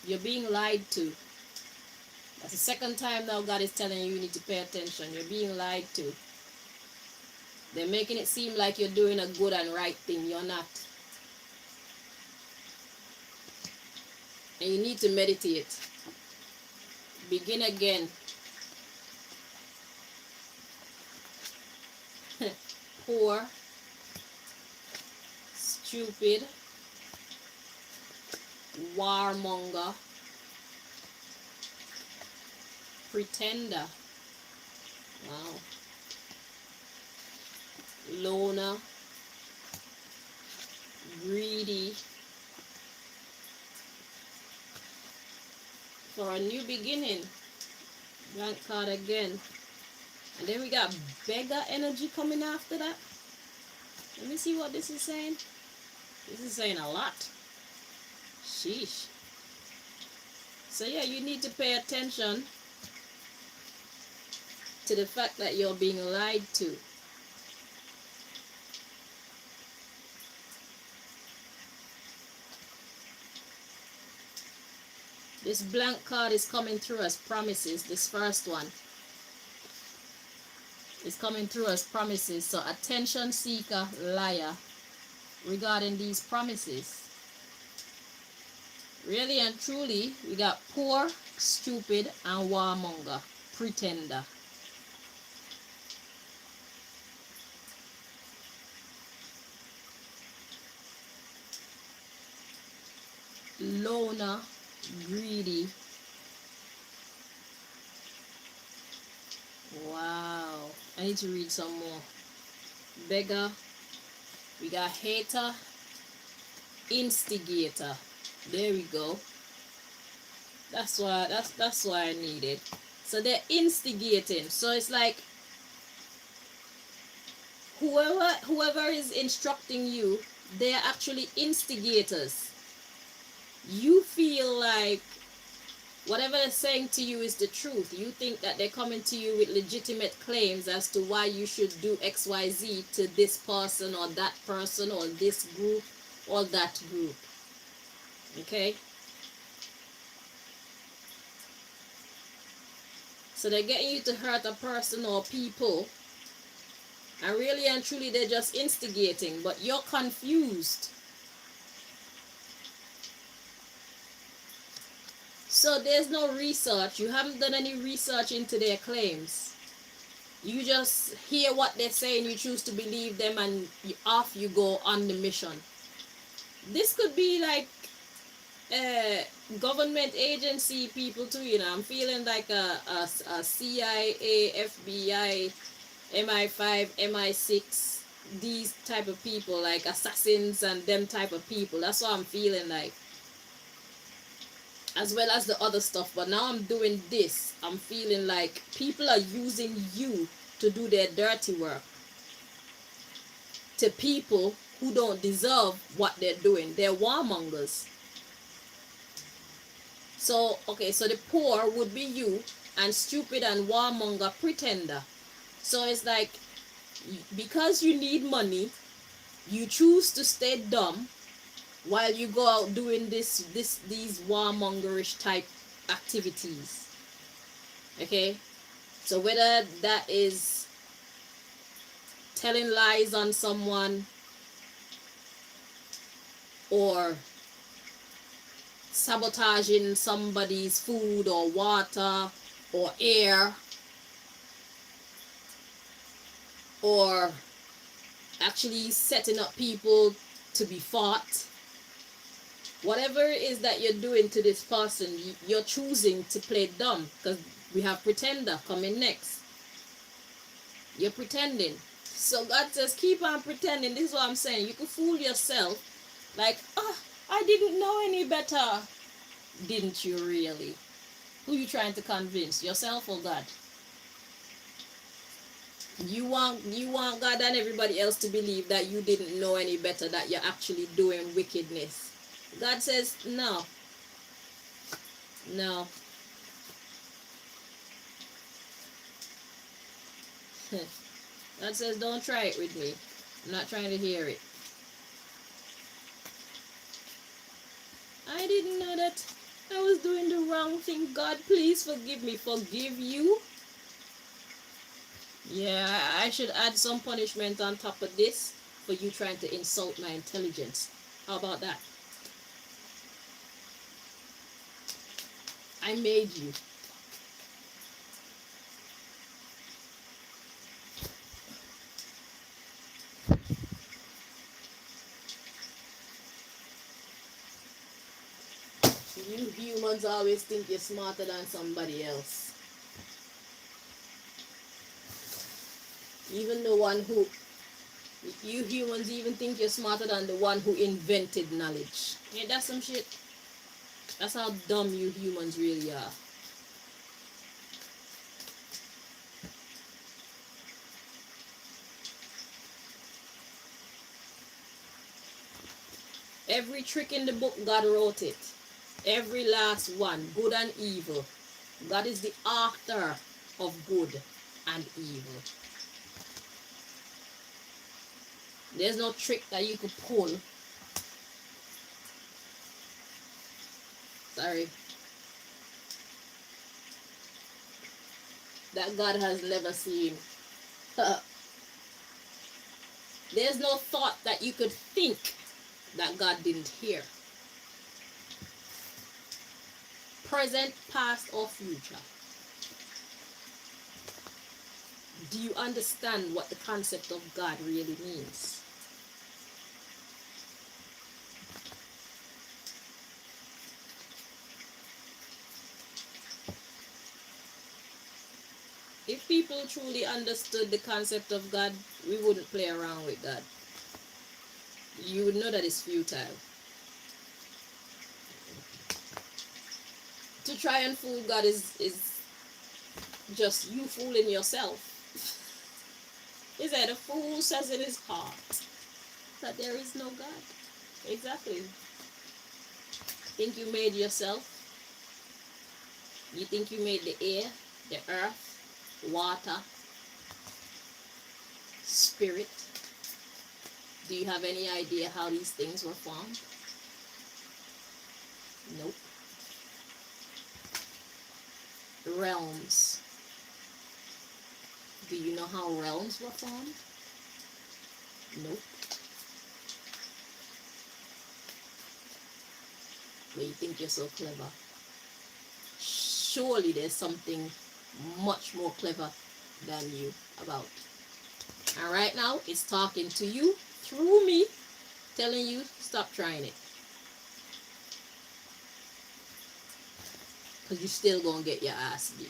Speaker 1: You're being lied to. That's the second time now God is telling you need to pay attention. You're being lied to. They're making it seem like you're doing a good and right thing. You're not. And you need to meditate. Begin again. Poor. Stupid. Warmonger. Pretender. Wow. Loner. Greedy. For a new beginning. Blank card again. And then we got beggar energy coming after that. Let me see what this is saying. This is saying a lot. Sheesh. So yeah, you need to pay attention to the fact that you're being lied to. This blank card is coming through as promises. This first one is coming through as promises. So attention seeker, liar, regarding these promises. Really and truly, we got poor, stupid, and warmonger, pretender. Loner, greedy. Wow. I need to read some more. Beggar. We got hater, instigator. There we go. That's why I need it. So they're instigating. So it's like whoever is instructing you, they're actually instigators. You feel like whatever they're saying to you is the truth. You think that they're coming to you with legitimate claims as to why you should do XYZ to this person or that person or this group or that group. Okay? So they're getting you to hurt a person or people And really and truly, they're just instigating, but you're confused. So there's no research. You haven't done any research into their claims. You just hear what they say and you choose to believe them, and off you go on the mission. This could be like government agency people too, you know. I'm feeling like a CIA, FBI, MI5, MI6, these type of people, like assassins and them type of people. That's what I'm feeling like. As well as the other stuff. But now I'm doing this. I'm feeling like people are using you to do their dirty work. To people who don't deserve what they're doing. They're warmongers. So, okay, so the poor would be you, and stupid and warmonger pretender. So it's like, because you need money, you choose to stay dumb while you go out doing these warmongerish type activities. Okay? So whether that is telling lies on someone, or sabotaging somebody's food or water or air, or actually setting up people to be fought, whatever it is that you're doing to this person, you're choosing to play dumb, because we have pretender coming next. You're pretending. So God says, keep on pretending. This is what I'm saying. You can fool yourself like, I didn't know any better. Didn't you really? Who you trying to convince, yourself or God? You want God and everybody else to believe that you didn't know any better, that you're actually doing wickedness. God says no. No. God says don't try it with me. I'm not trying to hear it. I didn't know that I was doing the wrong thing. God, please forgive me. Forgive you? Yeah, I should add some punishment on top of this for you trying to insult my intelligence. How about that? I made you. You humans always think you're smarter than somebody else. Even the one who, you humans even think you're smarter than the one who invented knowledge. Ain't that some shit? That's how dumb you humans really are. Every trick in the book, God wrote it. Every last one, good and evil. God is the author of good and evil. There's no trick that you could pull. Sorry. That God has never seen. There's no thought that you could think that God didn't hear. Present, past, or future. Do you understand what the concept of God really means? If people truly understood the concept of God, we wouldn't play around with God. You would know that it's futile. To try and fool God is just you fooling yourself. He said, a fool says in his heart that there is no God. Exactly. Think you made yourself? You think you made the air, the earth, water, spirit? Do you have any idea how these things were formed? Nope. Realms. Do you know how realms were formed? Nope. But you think you're so clever. Surely there's something much more clever than you about. And right now, it's talking to you through me, telling you stop trying it. Because you're still going to get your ass beat.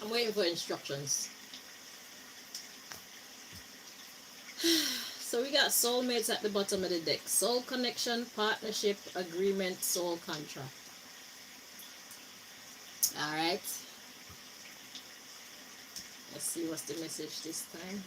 Speaker 1: I'm waiting for instructions. So we got soulmates at the bottom of the deck. Soul connection, partnership, agreement, soul contract. Alright. Let's see what's the message this time.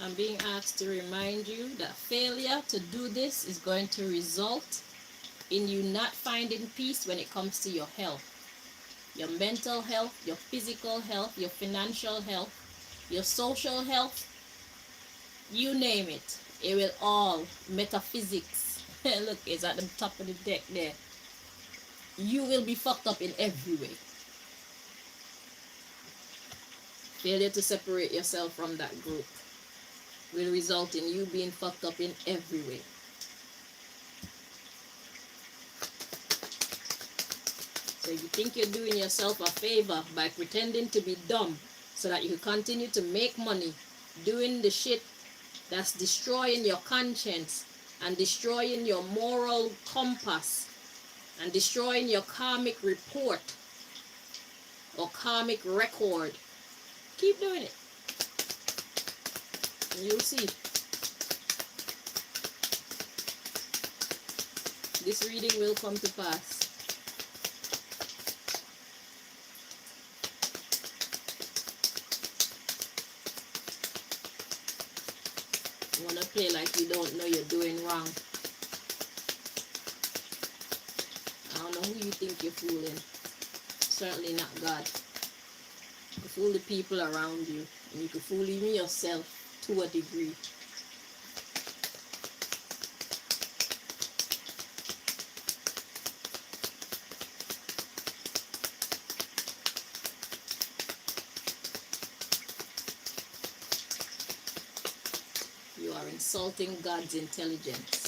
Speaker 1: I'm being asked to remind you that failure to do this is going to result in you not finding peace when it comes to your health. Your mental health, your physical health, your financial health, your social health, you name it. It will all, metaphysics, look, it's at the top of the deck there. You will be fucked up in every way. Failure to separate yourself from that group will result in you being fucked up in every way. So if you think you're doing yourself a favor by pretending to be dumb so that you can continue to make money doing the shit that's destroying your conscience and destroying your moral compass and destroying your karmic report or karmic record, keep doing it. And you'll see. This reading will come to pass. You want to play like you don't know you're doing wrong. I don't know who you think you're fooling. Certainly not God. You fool the people around you, and you can fool even yourself to a degree. You are insulting God's intelligence.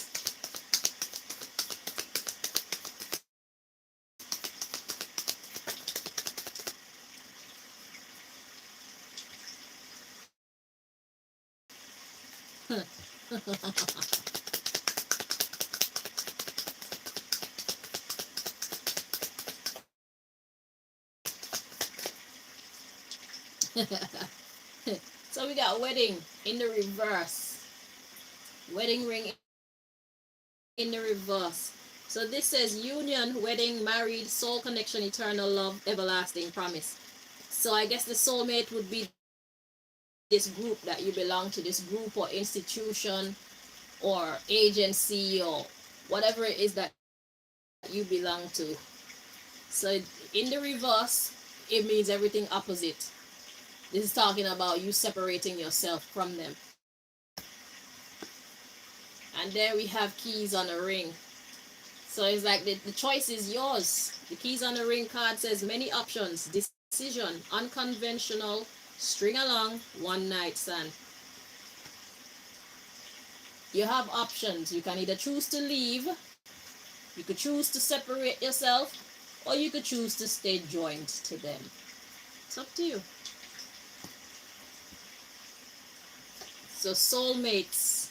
Speaker 1: So we got wedding in the reverse. Wedding ring in the reverse. So this says union, wedding, married, soul connection, eternal love, everlasting promise. So I guess the soulmate would be this group that you belong to, this group or institution or agency or whatever it is that you belong to. So in the reverse, it means everything opposite. This is talking about you separating yourself from them. And there we have keys on a ring. So it's like the choice is yours. The keys on the ring card says many options, decision, unconventional, string along, one night stand. You have options. You can either choose to leave, you could choose to separate yourself, or you could choose to stay joined to them. It's up to you. So soulmates,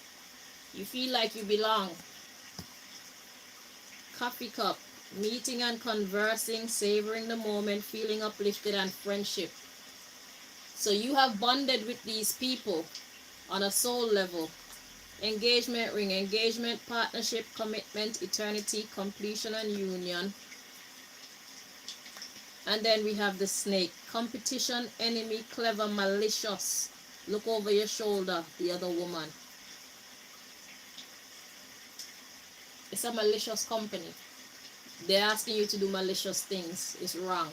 Speaker 1: you feel like you belong. Coffee cup, meeting and conversing, savoring the moment, feeling uplifted, and friendship. So you have bonded with these people on a soul level. Engagement ring, engagement, partnership, commitment, eternity, completion, and union. And then we have the snake, competition, enemy, clever, malicious. Look over your shoulder, the other woman. It's a malicious company. They're asking you to do malicious things. It's wrong.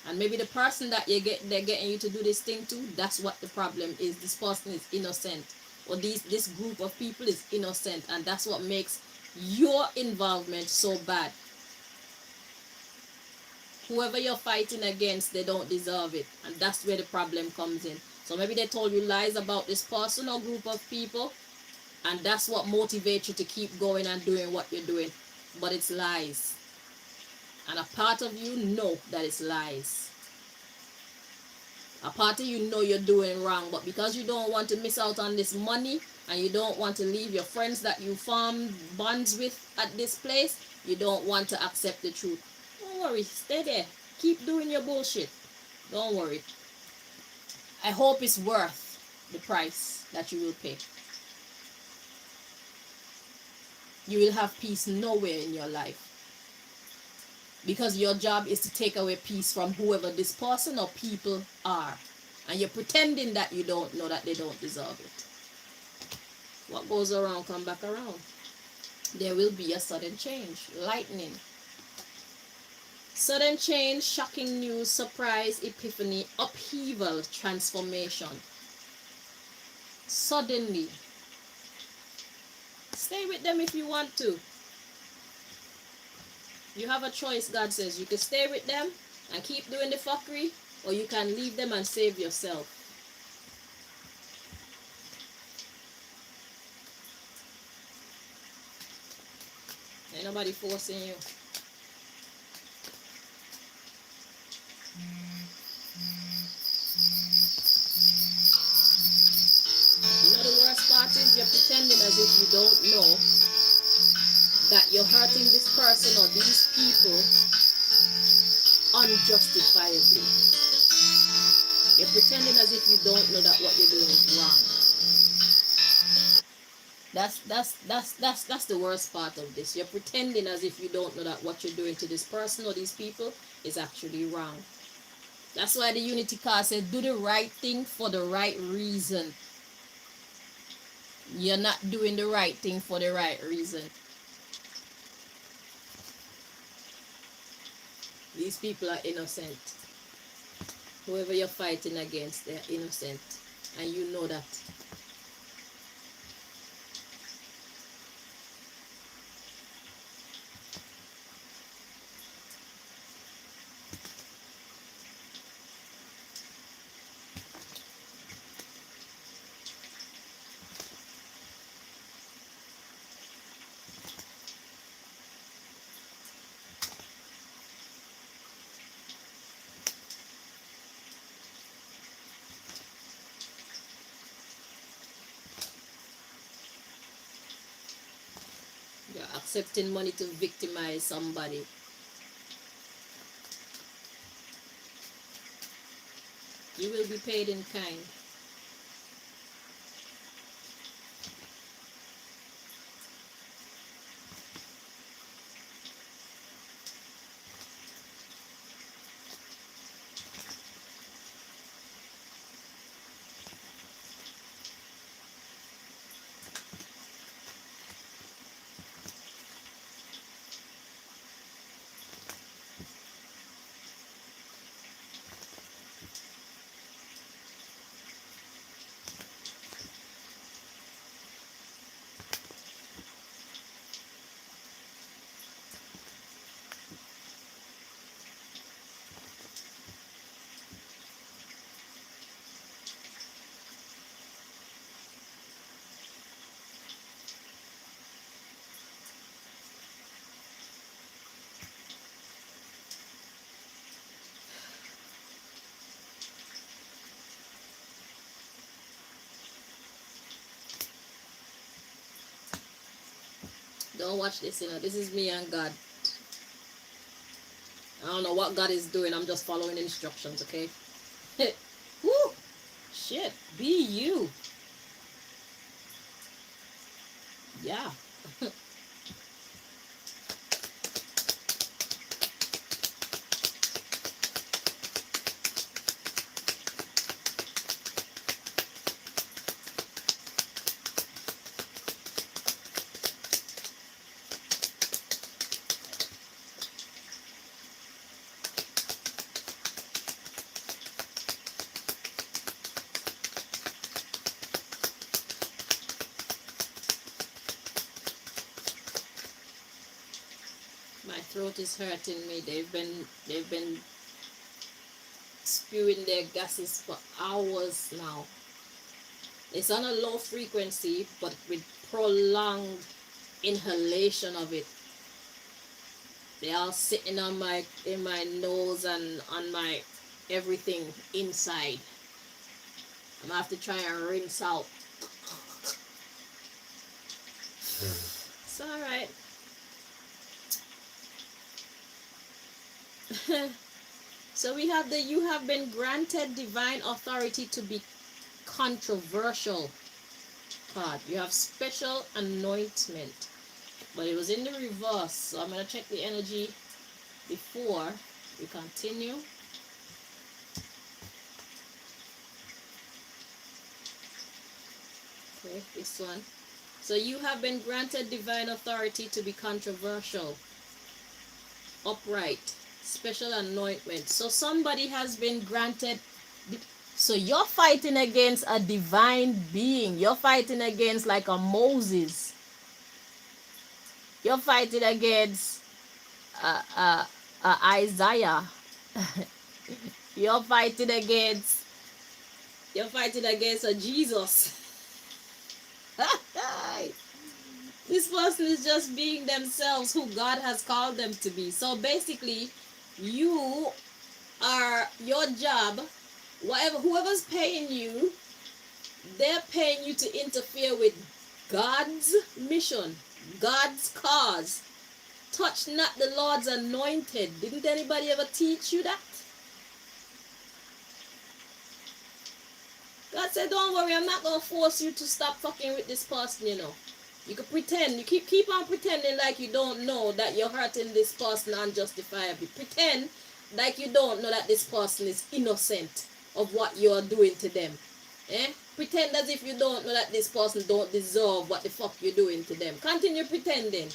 Speaker 1: And maybe the person that they're getting you to do this thing to, that's what the problem is. This person is innocent. Or this group of people is innocent. And that's what makes your involvement so bad. Whoever you're fighting against, they don't deserve it. And that's where the problem comes in. So maybe they told you lies about this person or group of people. And that's what motivates you to keep going and doing what you're doing. But it's lies. And a part of you know that it's lies. A part of you know you're doing wrong. But because you don't want to miss out on this money, and you don't want to leave your friends that you formed bonds with at this place, you don't want to accept the truth. Don't worry, stay there. Keep doing your bullshit. Don't worry. I hope it's worth the price that you will pay. You will have peace nowhere in your life. Because your job is to take away peace from whoever this person or people are. And you're pretending that you don't know that they don't deserve it. What goes around come back around. There will be a sudden change. Lightning. Sudden change, shocking news, surprise, epiphany, upheaval, transformation. Suddenly. Stay with them if you want to. You have a choice, God says. You can stay with them and keep doing the fuckery, or you can leave them and save yourself. Ain't nobody forcing you. You know the worst part is you're pretending as if you don't know that you're hurting this person or these people unjustifiably. You're pretending as if you don't know that what you're doing is wrong. That's the worst part of this. You're pretending as if you don't know that what you're doing to this person or these people is actually wrong. That's why the Unity card said, do the right thing for the right reason. You're not doing the right thing for the right reason. These people are innocent. Whoever you're fighting against, they're innocent. And you know that. You're accepting money to victimize somebody. You will be paid in kind. Don't watch this, This is me and God. I don't know what God is doing. I'm just following instructions, okay? Woo! Shit. Be you. Yeah. My throat is hurting me. They've been spewing their gases for hours now. It's on a low frequency, but with prolonged inhalation of it. They are sitting on in my nose and on my everything inside. I'm gonna have to try and rinse out. It's alright. So we have you have been granted divine authority to be controversial card. You have special anointment, but it was in the reverse, so I'm going to check the energy before we continue. Okay, this one. So you have been granted divine authority to be controversial, upright, special anointment. So somebody has been granted. So you're fighting against a divine being. You're fighting against like a Moses. You're fighting against Isaiah. You're fighting against a Jesus. This person is just being themselves, who God has called them to be. So basically, you are your job. Whoever's paying you, they're paying you to interfere with God's mission, God's cause. Touch not the Lord's anointed. Didn't anybody ever teach you that? God said, don't worry, I'm not going to force you to stop fucking with this person, You can pretend. You keep on pretending like you don't know that you're hurting this person unjustifiably. Pretend like you don't know that this person is innocent of what you're doing to them. Pretend as if you don't know that this person don't deserve what the fuck you're doing to them. Continue pretending.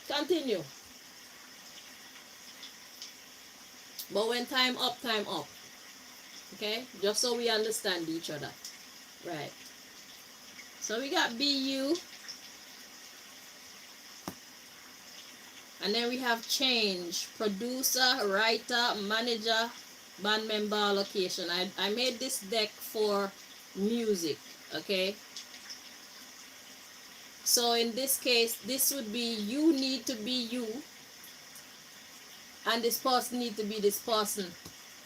Speaker 1: Continue. But when time up, time up. Okay? Just so we understand each other. Right. So we got BU. And then we have change. Producer, writer, manager, band member allocation. I made this deck for music. Okay? So in this case, this would be you need to be you. And this person need to be this person.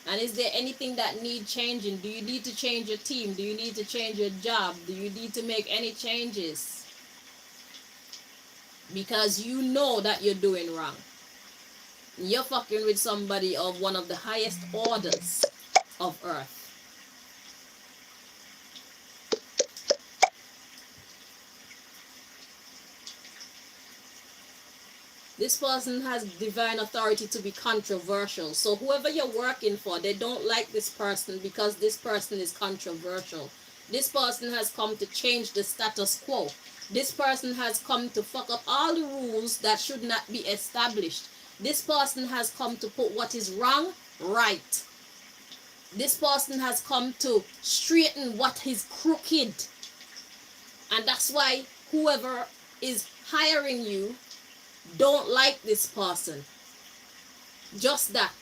Speaker 1: And is there anything that need changing? Do you need to change your team? Do you need to change your job? Do you need to make any changes? Because you know that you're doing wrong. You're fucking with somebody of one of the highest orders of earth. This person has divine authority to be controversial. So whoever you're working for, they don't like this person because this person is controversial. This person has come to change the status quo. This person has come to fuck up all the rules that should not be established. This person has come to put what is wrong right. This person has come to straighten what is crooked. And that's why whoever is hiring you don't like this person. Just that.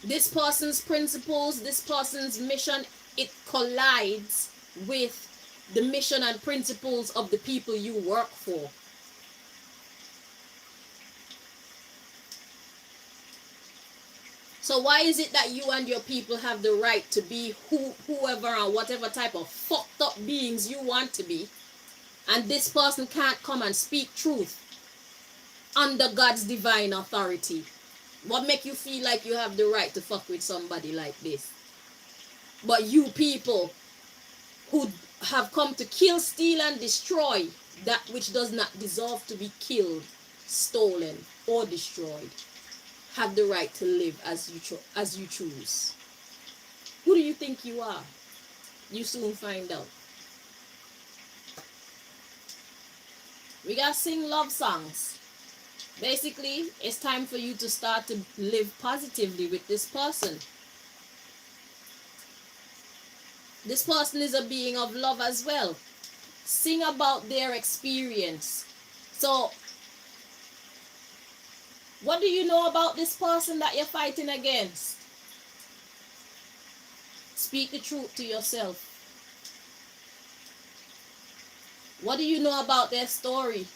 Speaker 1: This person's principles, this person's mission, it collides with the mission and principles of the people you work for. So why is it that you and your people have the right to be whoever and whatever type of fucked up beings you want to be, and this person can't come and speak truth under God's divine authority? What make you feel like you have the right to fuck with somebody like this? But you people who have come to kill, steal, and destroy that which does not deserve to be killed, stolen, or destroyed, have the right to live as you choose. Who do you think you are? You soon find out. We gotta sing love songs. Basically, it's time for you to start to live positively with this person. This person is a being of love as well. Sing about their experience. So, what do you know about this person that you're fighting against? Speak the truth to yourself. What do you know about their story?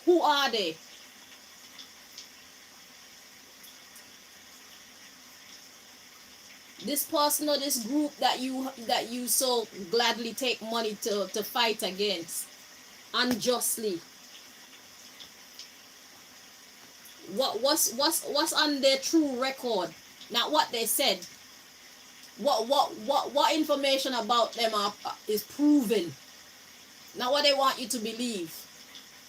Speaker 1: Who are they? This person or this group that you so gladly take money to fight against unjustly. What's on their true record? Not what they said. What information about them is proven? Not what they want you to believe.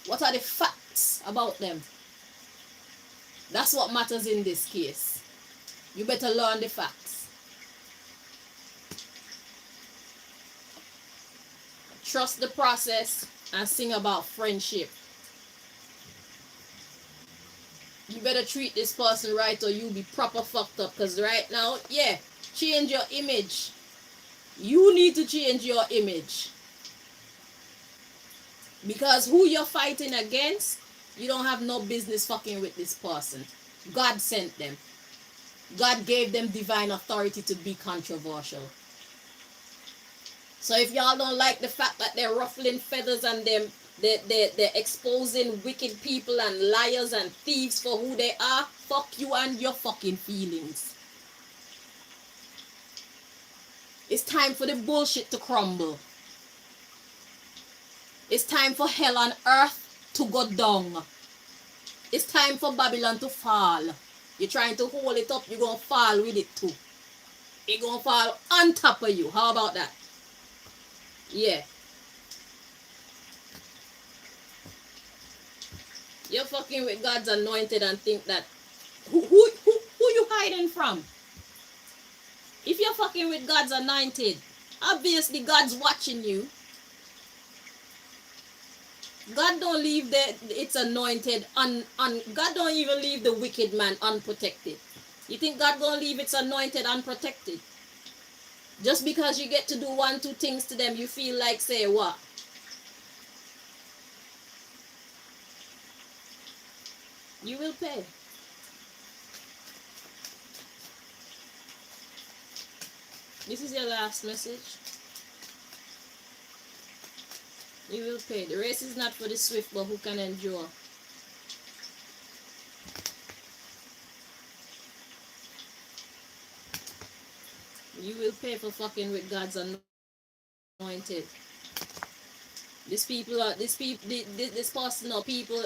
Speaker 1: What are the facts about them? That's what matters in this case. You better learn the facts. Trust the process and sing about friendship. You better treat this person right or you'll be proper fucked up. Because right now, yeah, change your image. You need to change your image. Because who you're fighting against, you don't have no business fucking with this person. God sent them. God gave them divine authority to be controversial. So if y'all don't like the fact that they're ruffling feathers and they're exposing wicked people and liars and thieves for who they are, fuck you and your fucking feelings. It's time for the bullshit to crumble. It's time for hell on earth to go down. It's time for Babylon to fall. You're trying to hold it up, you're going to fall with it too. It's going to fall on top of you. How about that? Yeah. You're fucking with God's anointed and think that who you hiding from? If you're fucking with God's anointed, obviously God's watching you. God don't leave it's anointed God don't even leave the wicked man unprotected. You think God gonna leave its anointed unprotected? Just because you get to do one, two things to them, you feel like say what? You will pay. This is your last message. You will pay. The race is not for the swift, but who can endure. You will pay for fucking with God's anointed. This person or people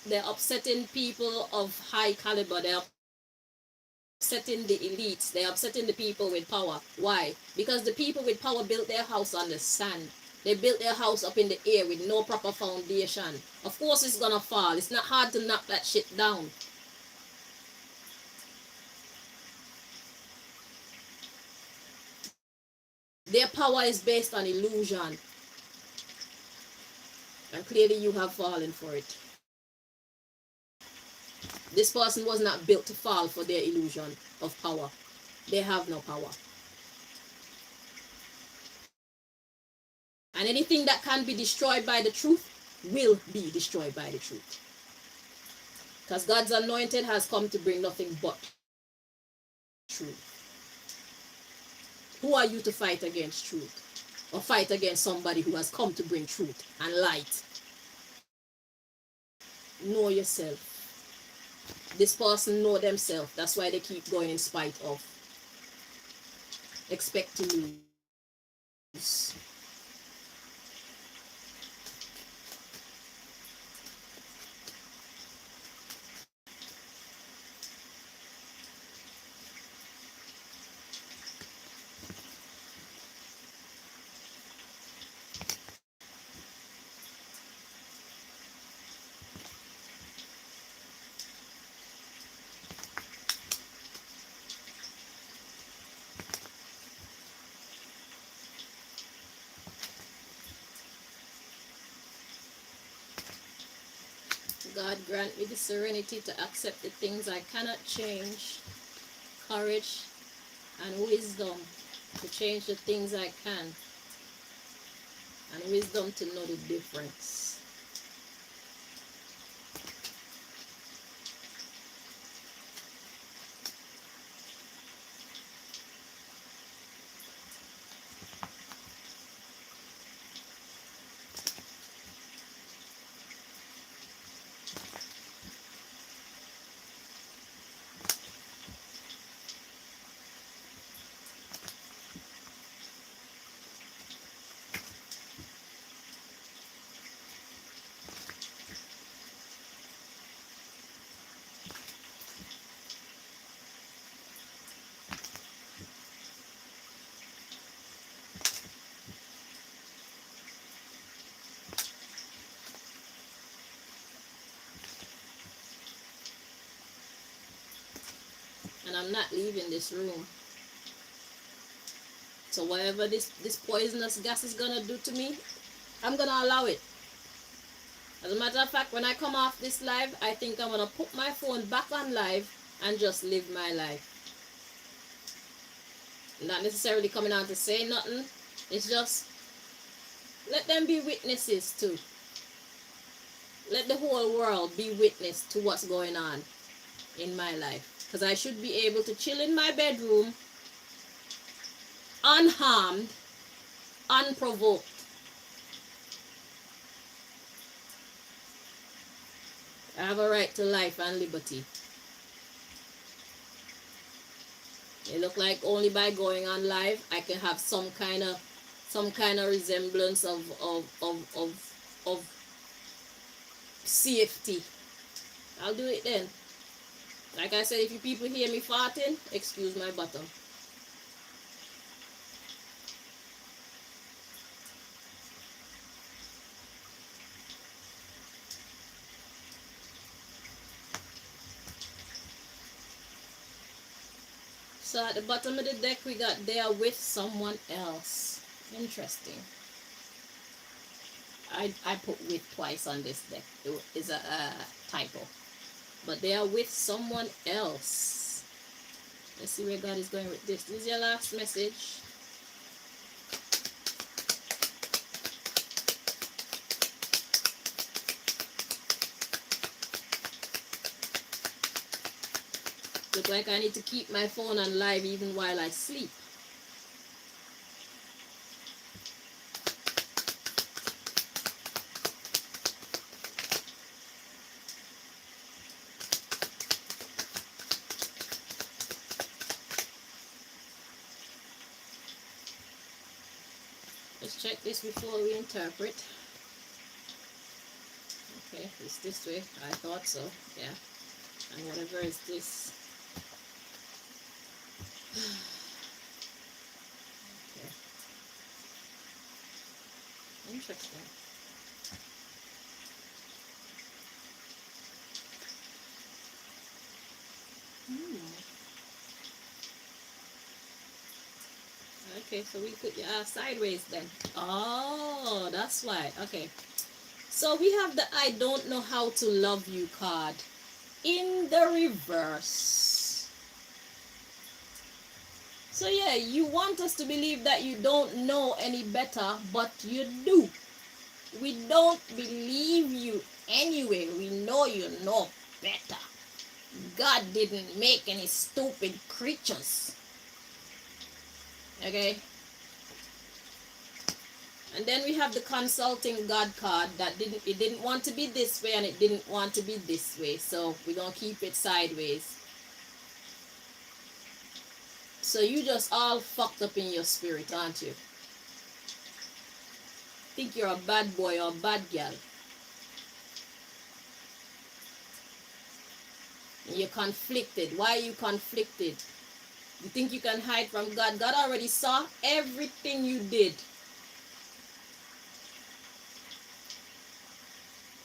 Speaker 1: they're upsetting people of high caliber. They're upsetting the elites. They're upsetting the people with power. Why? Because the people with power built their house on the sand. They built their house up in the air with no proper foundation. Of course it's gonna fall. It's not hard to knock that shit down. Their power is based on illusion. And clearly you have fallen for it. This person was not built to fall for their illusion of power. They have no power. And anything that can be destroyed by the truth will be destroyed by the truth. Because God's anointed has come to bring nothing but truth. Who are you to fight against truth? Or fight against somebody who has come to bring truth and light? Know yourself. This person know themselves. That's why they keep going in spite of. Expect to lose. God grant me the serenity to accept the things I cannot change, courage and wisdom to change the things I can, and wisdom to know the difference. And I'm not leaving this room. So whatever this poisonous gas is gonna do to me, I'm gonna allow it. As a matter of fact, when I come off this live, I think I'm gonna put my phone back on live and just live my life. Not necessarily coming out to say nothing. It's just let them be witnesses too. Let the whole world be witness to what's going on in my life. Because I should be able to chill in my bedroom unharmed, unprovoked. I have a right to life and liberty. It look like only by going on live I can have some kind of resemblance of safety. I'll do it then. Like I said, if you people hear me farting, excuse my bottom. So at the bottom of the deck, we got they are with someone else. Interesting. I put with twice on this deck. It is a typo. But they are with someone else. Let's see where God is going with this. This is your last message. Look like I need to keep my phone on live even while I sleep. Let's check this before we interpret. Okay, it's this way. I thought so. Yeah. And whatever is this. Okay. Interesting. Okay, so we could sideways then. Oh, that's why. Okay. So we have the I don't know how to love you card in the reverse. So yeah, you want us to believe that you don't know any better, but you do. We don't believe you anyway. We know you know better. God didn't make any stupid creatures. Okay? And then we have the consulting God card that it didn't want to be this way and it didn't want to be this way. So we're going to keep it sideways. So you just all fucked up in your spirit, aren't you? Think you're a bad boy or a bad girl. And you're conflicted. Why are you conflicted? You think you can hide from God? God already saw everything you did.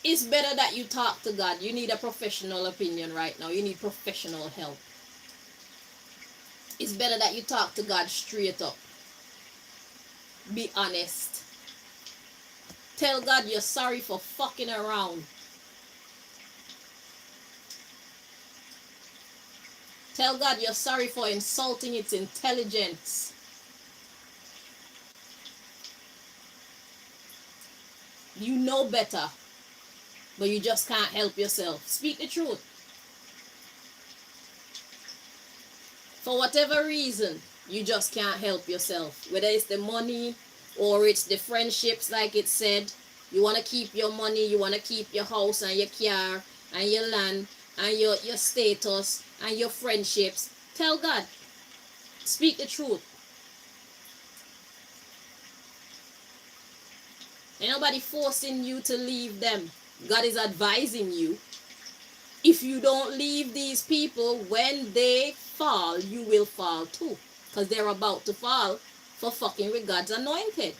Speaker 1: It's better that you talk to God. You need a professional opinion right now. You need professional help. It's better that you talk to God straight up. Be honest. Tell God you're sorry for fucking around. Tell God you're sorry for insulting its intelligence. You know better, but you just can't help yourself. Speak the truth. For whatever reason, you just can't help yourself. Whether it's the money or it's the friendships, like it said. You want to keep your money, you want to keep your house and your car and your land and your status and your friendships. Tell God. Speak the truth. Ain't nobody forcing you to leave them. God is advising you. If you don't leave these people, when they fall, you will fall too. Because they're about to fall for fucking with God's anointed.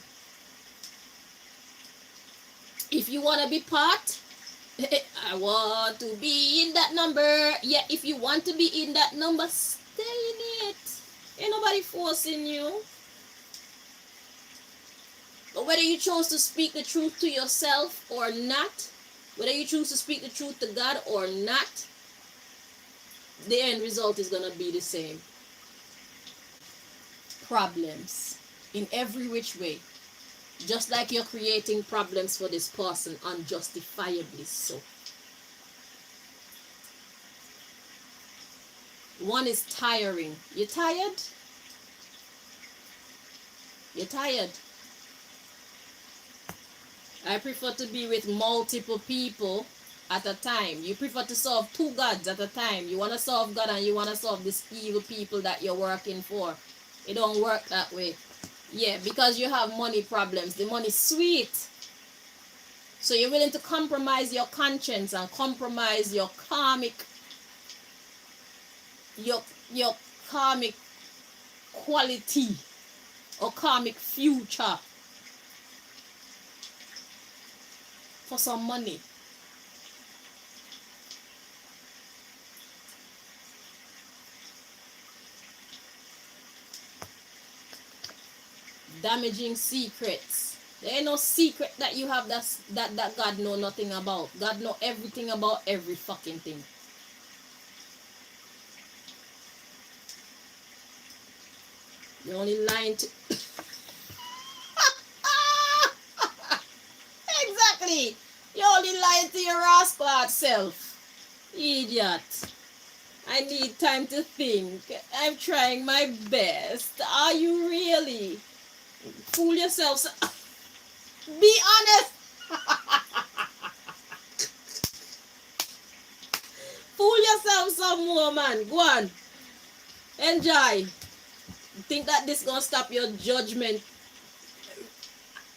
Speaker 1: If you want to be part, I want to be in that number. Yeah, if you want to be in that number, stay in it. Ain't nobody forcing you. But whether you chose to speak the truth to yourself or not, whether you choose to speak the truth to God or not, the end result is going to be the same. Problems in every which way. Just like you're creating problems for this person unjustifiably so. One is tiring. You tired? You're tired. I prefer to be with multiple people at a time. You prefer to serve two gods at a time. You want to serve God and you want to serve these evil people that you're working for. It don't work that way. Yeah, because you have money problems. The money's sweet. So you're willing to compromise your conscience and compromise your karmic quality or karmic future for some money. damaging secrets. There ain't no secret that you have that God know nothing about. God know everything about every fucking thing. You're only lying to exactly. You're only lying to your rascal self. Idiot. I need time to think. I'm trying my best. Are you really? Fool yourself. Be honest. Fool yourself some more, man. Go on. Enjoy. Think that this gonna stop your judgment.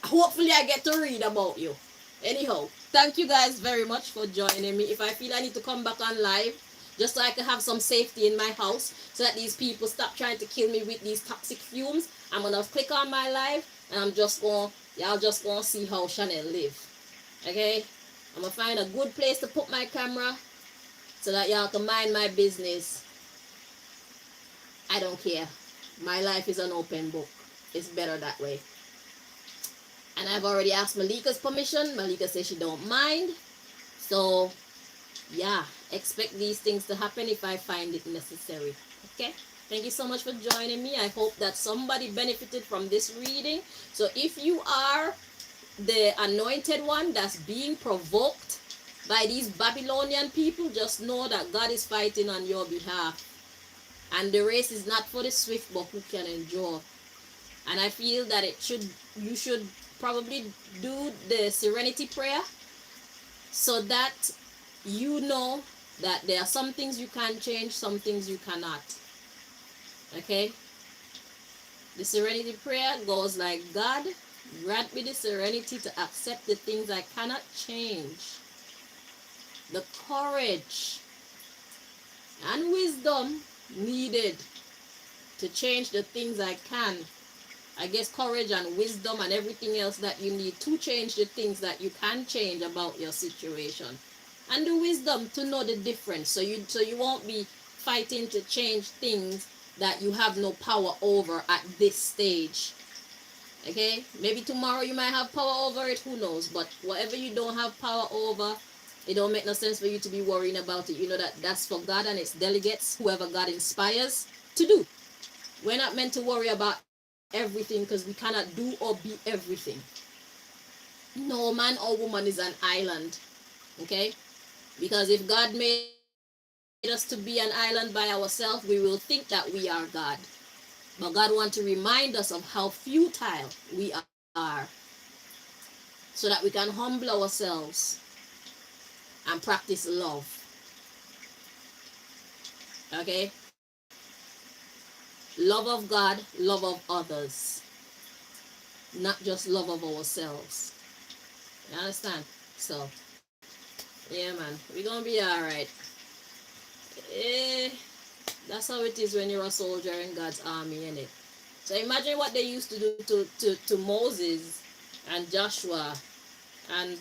Speaker 1: Hopefully I get to read about you. Anyhow, thank you guys very much for joining me. If I feel I need to come back on live, just so I can have some safety in my house, so that these people stop trying to kill me with these toxic fumes, I'm gonna click on my live, and y'all just gonna see how Chanel live. Okay? I'm gonna find a good place to put my camera, so that y'all can mind my business. I don't care. My life is an open book. It's better that way. And I've already asked Malika's permission. Malika says she don't mind. So, yeah, expect these things to happen if I find it necessary. Okay? Thank you so much for joining me. I hope that somebody benefited from this reading. So if you are the anointed one that's being provoked by these Babylonian people, just know that God is fighting on your behalf. And the race is not for the swift, but who can endure. And I feel that you should probably do the serenity prayer, so that you know that there are some things you can change, some things you cannot. Okay? The serenity prayer goes like, God, grant me the serenity to accept the things I cannot change, the courage and wisdom needed to change the things I can. I guess courage and wisdom and everything else that you need to change the things that you can change about your situation. And the wisdom to know the difference, so you won't be fighting to change things that you have no power over at this stage. Okay? Maybe tomorrow you might have power over it, who knows? But whatever you don't have power over, it don't make no sense for you to be worrying about it. You know that that's for God and its delegates, whoever God inspires to do. We're not meant to worry about everything, because we cannot do or be everything. No man or woman is an island. Okay? Because if God made us to be an island by ourselves, we will think that we are God. But God wants to remind us of how futile we are, so that we can humble ourselves and practice love. Okay? Love of God, love of others, not just love of ourselves. You understand? So, yeah, man, we're gonna be alright. That's how it is when you're a soldier in God's army, innit? So imagine what they used to do to Moses and Joshua and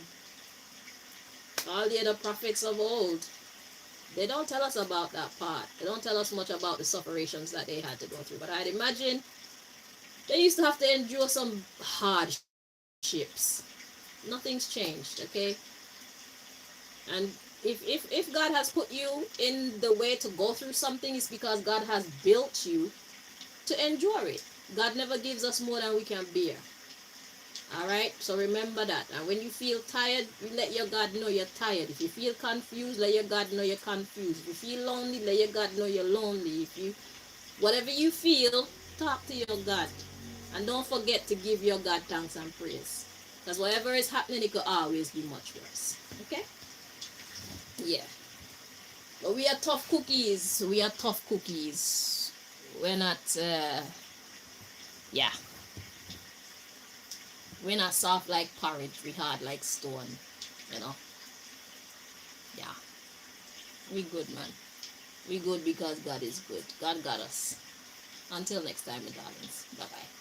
Speaker 1: all the other prophets of old. They don't tell us about that part. They don't tell us much about the sufferings that they had to go through. But I'd imagine they used to have to endure some hardships. Nothing's changed, okay? And if God has put you in the way to go through something, it's because God has built you to endure it. God never gives us more than we can bear. Alright? So remember that. And when you feel tired, you let your God know you're tired. If you feel confused, let your God know you're confused. If you feel lonely, let your God know you're lonely. Whatever you feel, talk to your God. And don't forget to give your God thanks and praise. Because whatever is happening, it could always be much worse. Okay? Yeah. But we are tough cookies. We are tough cookies. We're not, yeah. We're not soft like porridge. We hard like stone. You know? Yeah. We good, man. We good because God is good. God got us. Until next time, my darlings. Bye-bye.